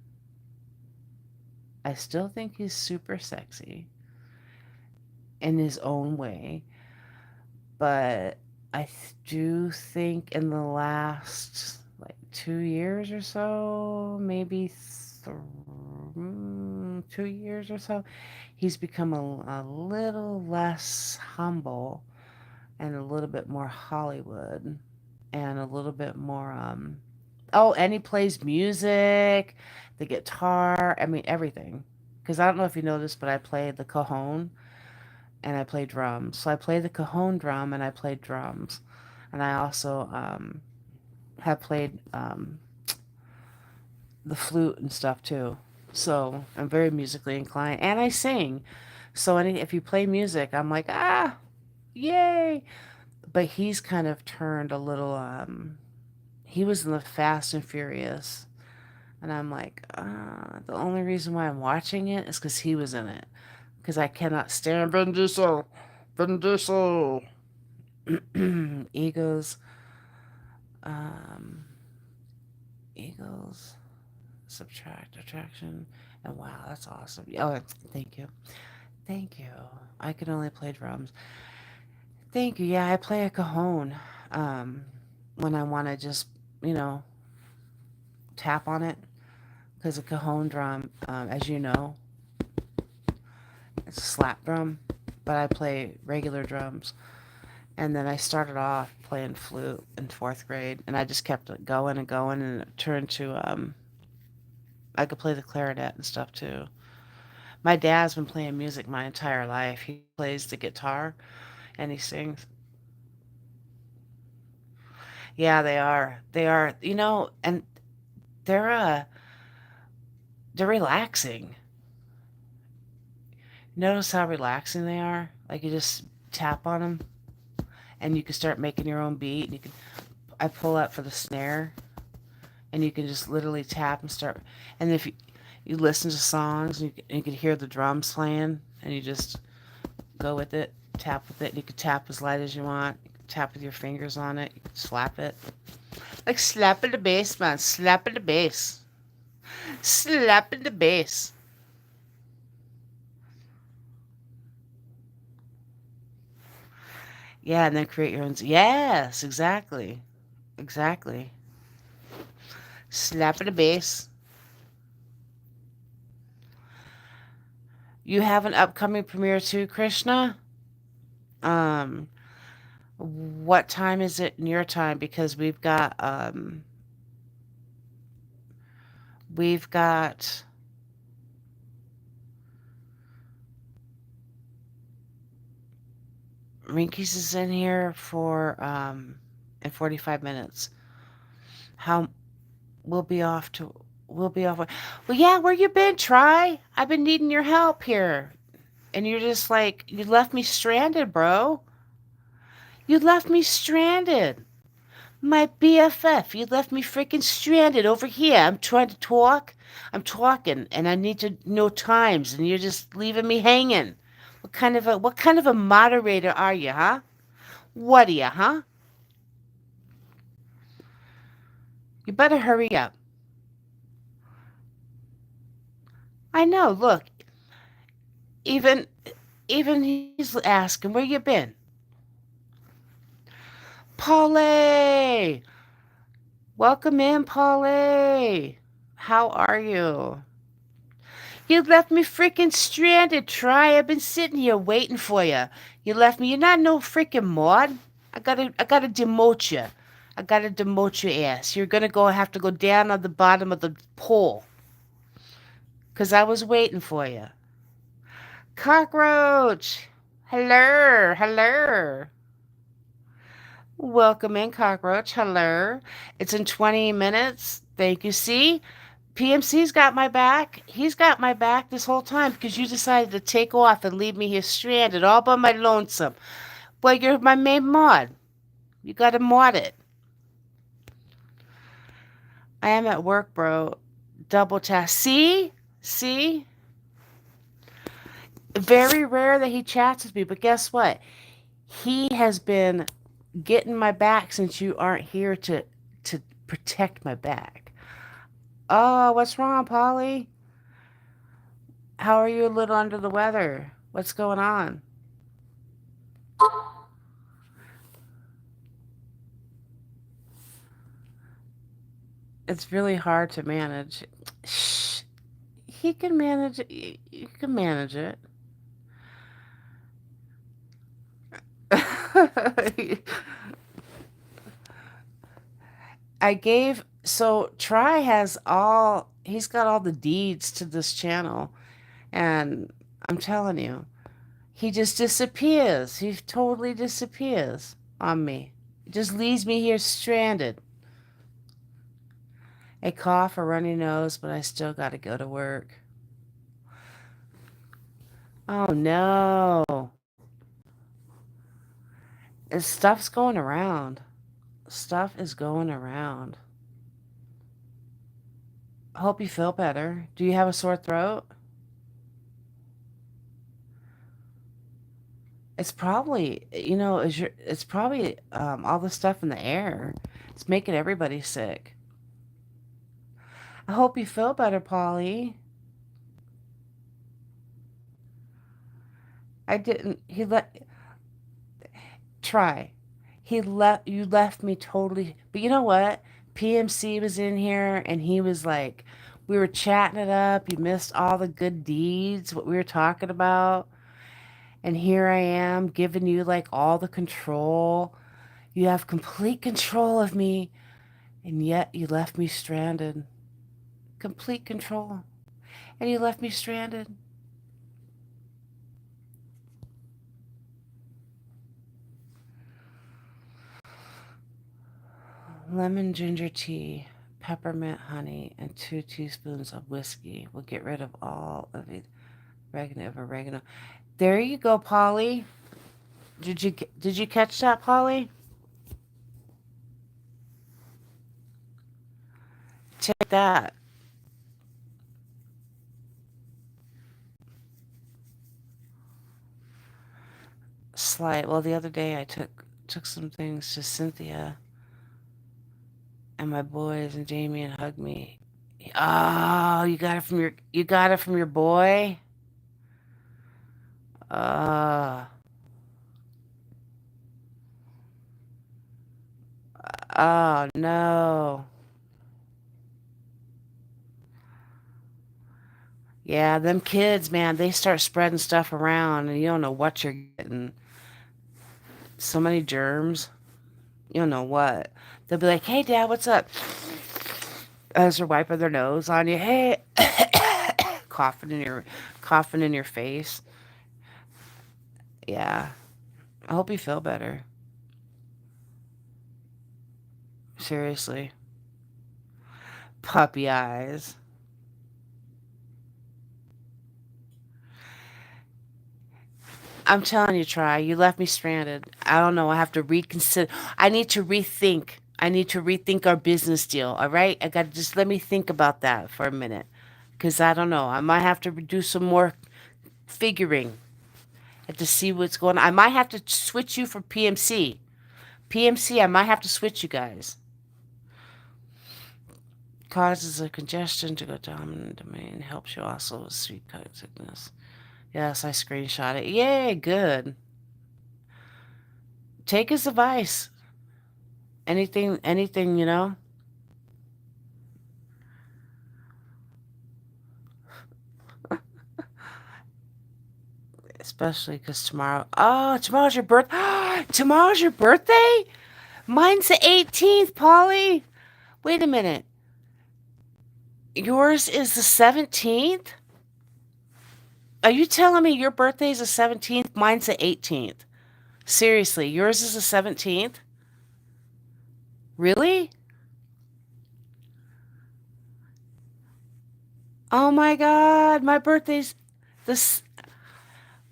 I still think he's super sexy in his own way. But do think in the last like 2 years or so, maybe 2 years or so, he's become a little less humble and a little bit more Hollywood and a little bit more oh, and he plays music, the guitar, I mean everything. Because I don't know if you know this, but I play the cajon and I play drums. So I play the cajon drum and I play drums. And I also have played the flute and stuff too. So I'm very musically inclined and I sing. So if you play music, I'm like, yay. But he's kind of turned a little, he was in the Fast and Furious. And I'm like, the only reason why I'm watching it is because he was in it. Because I cannot stand Vin Diesel. Vin Diesel. Egos, um, Eagles, subtract, attraction, and wow, that's awesome. Oh, thank you. Thank you. I can only play drums. Thank you. Yeah, I play a cajon um, when I want to just, you know, tap on it. Because a cajon drum, as you know, it's a slap drum, but I play regular drums. And then I started off playing flute in fourth grade, and I just kept it going and going, and it turned to I could play the clarinet and stuff too. My dad's been playing music my entire life. He plays the guitar and he sings. Yeah, they are. They are. You know, and they're uh they're relaxing. Notice how relaxing they are? Like you just tap on them and you can start making your own beat. And you can I pull up for the snare and you can just literally tap and start. And if you listen to songs and you can hear the drums playing and you just go with it, tap with it. You can tap as light as you want. You can tap with your fingers on it. You can slap it. Like slapping the bass, man. Slapping the bass. Slapping the bass. Yeah, and then create your own. Yes, exactly. Exactly. Slapping the bass. You have an upcoming premiere too, Krishna? Um, what time is it in your time? Because we've got Rinkies is in here for in 45 minutes. How we'll be off to we'll be off. Well, yeah, where you been, Try? I've been needing your help here. And you're just like you left me stranded, bro. You left me stranded. My BFF, you left me freaking stranded over here. I'm trying to talk. I'm talking and I need to know times and you're just leaving me hanging. What kind of a moderator are you, huh? What are you, huh? You better hurry up. I know, look, even even he's asking where you been. Polly! Welcome in, Polly. How are you? You left me freaking stranded, Try. I've been sitting here waiting for you. You left me. You're not no freaking mod. I gotta demote you. I gotta demote your ass. You're gonna have to go down on the bottom of the pole. 'Cause I was waiting for you. Cockroach! Hello, hello. Welcome in, Cockroach. Hello. It's in 20 minutes. Thank you. See? PMC's got my back. He's got my back this whole time because you decided to take off and leave me here stranded all by my lonesome. Well, you're my main mod. You gotta mod it. I am at work, bro. Double tap. See? See? Very rare that he chats with me, but guess what? He has been getting my back since you aren't here to protect my back. Oh, what's wrong, Polly? How are you a little under the weather? What's going on? It's really hard to manage. Shh. He can manage it. You can manage it. I gave so Try has all he's got all the deeds to this channel and I'm telling you, he just disappears. He totally disappears on me. He just leaves me here stranded. A cough, a runny nose, but I still got to go to work. Oh no. Stuff's going around. Stuff is going around. Hope you feel better. Do you have a sore throat? It's probably, it's probably all the stuff in the air. It's making everybody sick. I hope you feel better, Polly. I didn't. He let try. You left me totally. But you know what? PMC was in here and he was like, we were chatting it up. You missed all the good deeds, what we were talking about. And here I am giving you like all the control. You have complete control of me. And yet you left me stranded. Complete control. And you left me stranded. Lemon ginger tea, peppermint honey, and 2 teaspoons of whiskey will get rid of all of it. Oregano. There you go, Polly. Did you catch that, Polly? Take that. Slight. Well, the other day I took some things to Cynthia and my boys, and Damien hugged me. Oh, you got it from your boy. Uh, oh no. Yeah, them kids, man, they start spreading stuff around, and you don't know what you're getting. So many germs. You don't know what. They'll be like, "Hey, Dad, what's up?" As they're wiping their nose on you, hey, coughing in your face. Yeah, I hope you feel better. Seriously, puppy eyes. I'm telling you, Try. You left me stranded. I don't know. I have to reconsider. I need to rethink. I need to rethink our business deal. All right. I got to just let me think about that for a minute, because I don't know. I might have to do some more figuring and to see what's going on. I might have to switch you for PMC. PMC, I might have to switch you guys. Causes a congestion to go down in the domain. Helps you also with sweet cut sickness. Yes, I screenshot it. Yay, good. Take his advice. Anything, especially because tomorrow. Oh, tomorrow's your birth. Tomorrow's your birthday? Mine's the 18th, Polly. Wait a minute. Yours is the 17th? Are you telling me your birthday's the 17th? Mine's the 18th. Seriously, yours is the 17th? Really? Oh my God, my birthday's this.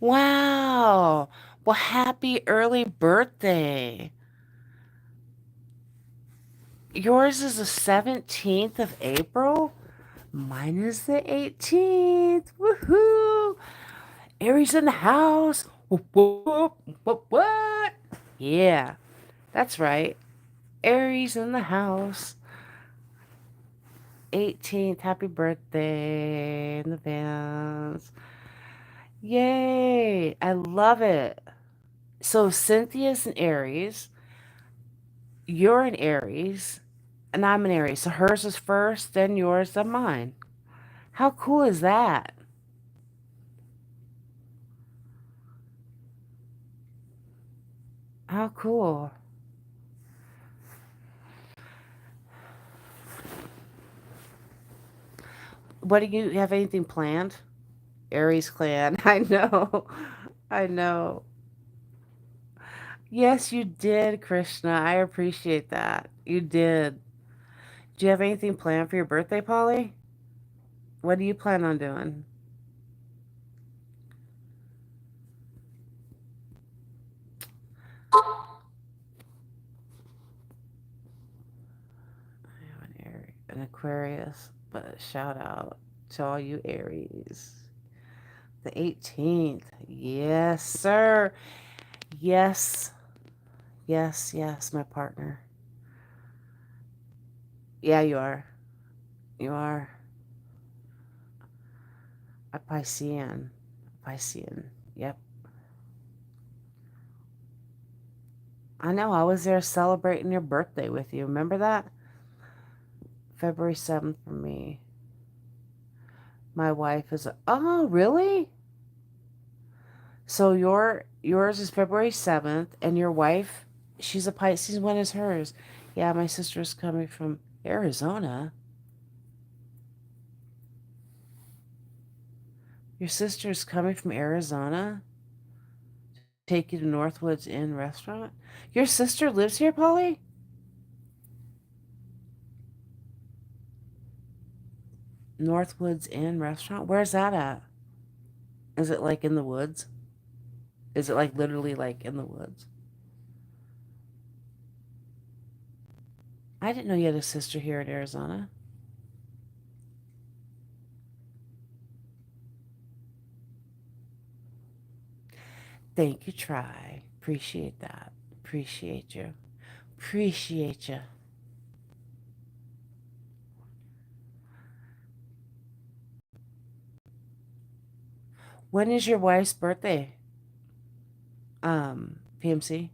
Wow. Well, happy early birthday. Yours is the 17th of April? Mine is the 18th. Woohoo! Aries in the house. Whoop, whoop, whoop, what? Yeah, that's right. Aries in the house. 18th. Happy birthday in advance. Yay. I love it. So Cynthia's an Aries. You're an Aries. And I'm an Aries. So hers is first, then yours, then mine. How cool is that? How cool. What do you have anything planned? Aries clan. I know. I know. Yes, you did, Krishna. I appreciate that. You did. Do you have anything planned for your birthday, Polly? What do you plan on doing? I have an Aquarius, but shout out to all you Aries. The 18th. Yes, sir. Yes, yes, yes, my partner. Yeah, you are. You are a Piscean. Piscean. Yep. I know. I was there celebrating your birthday with you. Remember that? February 7th for me. My wife is. Oh, really? So yours is February 7th, and your wife, she's a Pisces. When is hers? Yeah, my sister's coming from Arizona. Your sister's coming from Arizona? Take you to Northwoods Inn restaurant? Your sister lives here, Polly? Northwoods Inn restaurant? Where's that at? Is it like in the woods? Is it like literally like in the woods? I didn't know you had a sister here in Arizona. Thank you, Try. Appreciate that. Appreciate you. Appreciate you. When is your wife's birthday? PMC?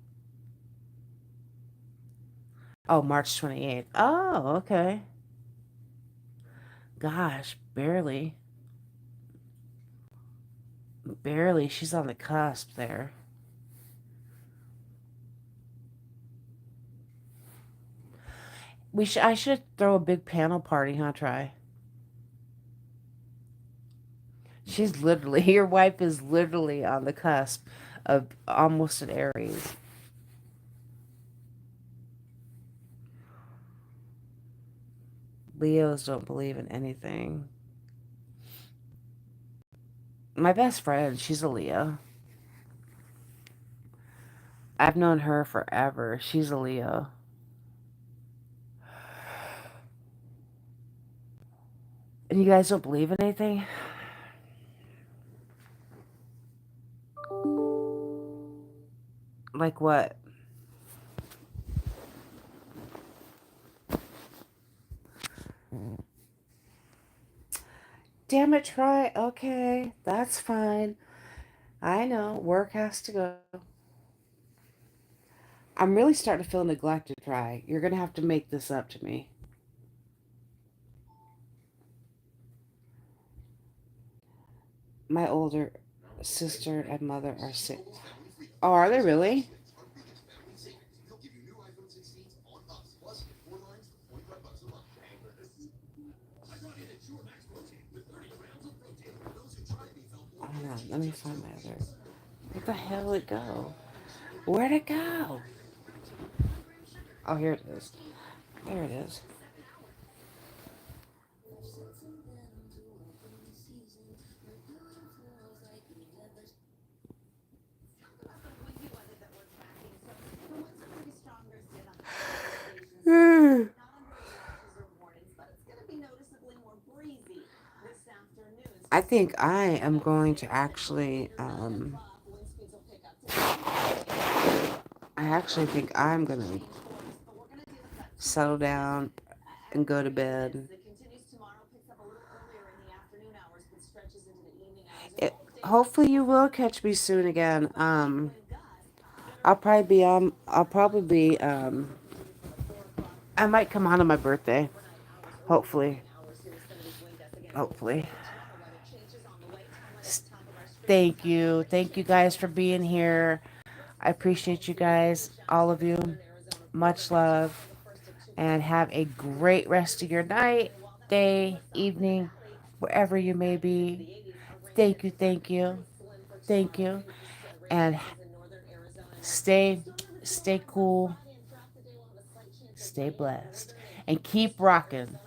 Oh, March 28th. Oh, okay. Gosh, barely. Barely. She's on the cusp there. I should throw a big panel party, huh, Try? She's literally, your wife is literally on the cusp of almost an Aries. Leos don't believe in anything. My best friend, she's a Leo. I've known her forever. She's a Leo. And you guys don't believe in anything? Like what? Damn it, Try. Okay, that's fine. I know. Work has to go. I'm really starting to feel neglected, Try. You're going to have to make this up to me. My older sister and mother are sick. Oh, are they really? Hold on, let me find my other. Where the hell did it go? Where'd it go? Oh, here it is. There it is. I think I am going to actually, I actually think I'm going to settle down and go to bed. It, hopefully you will catch me soon again. I'll probably be, I might come on my birthday. Hopefully. Hopefully. Thank you. Thank you guys for being here. I appreciate you guys, all of you. Much love. And have a great rest of your night, day, evening, wherever you may be. Thank you. Thank you. Thank you. And stay stay cool, stay blessed, and keep rocking.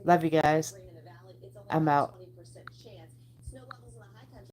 Love you guys. I'm out.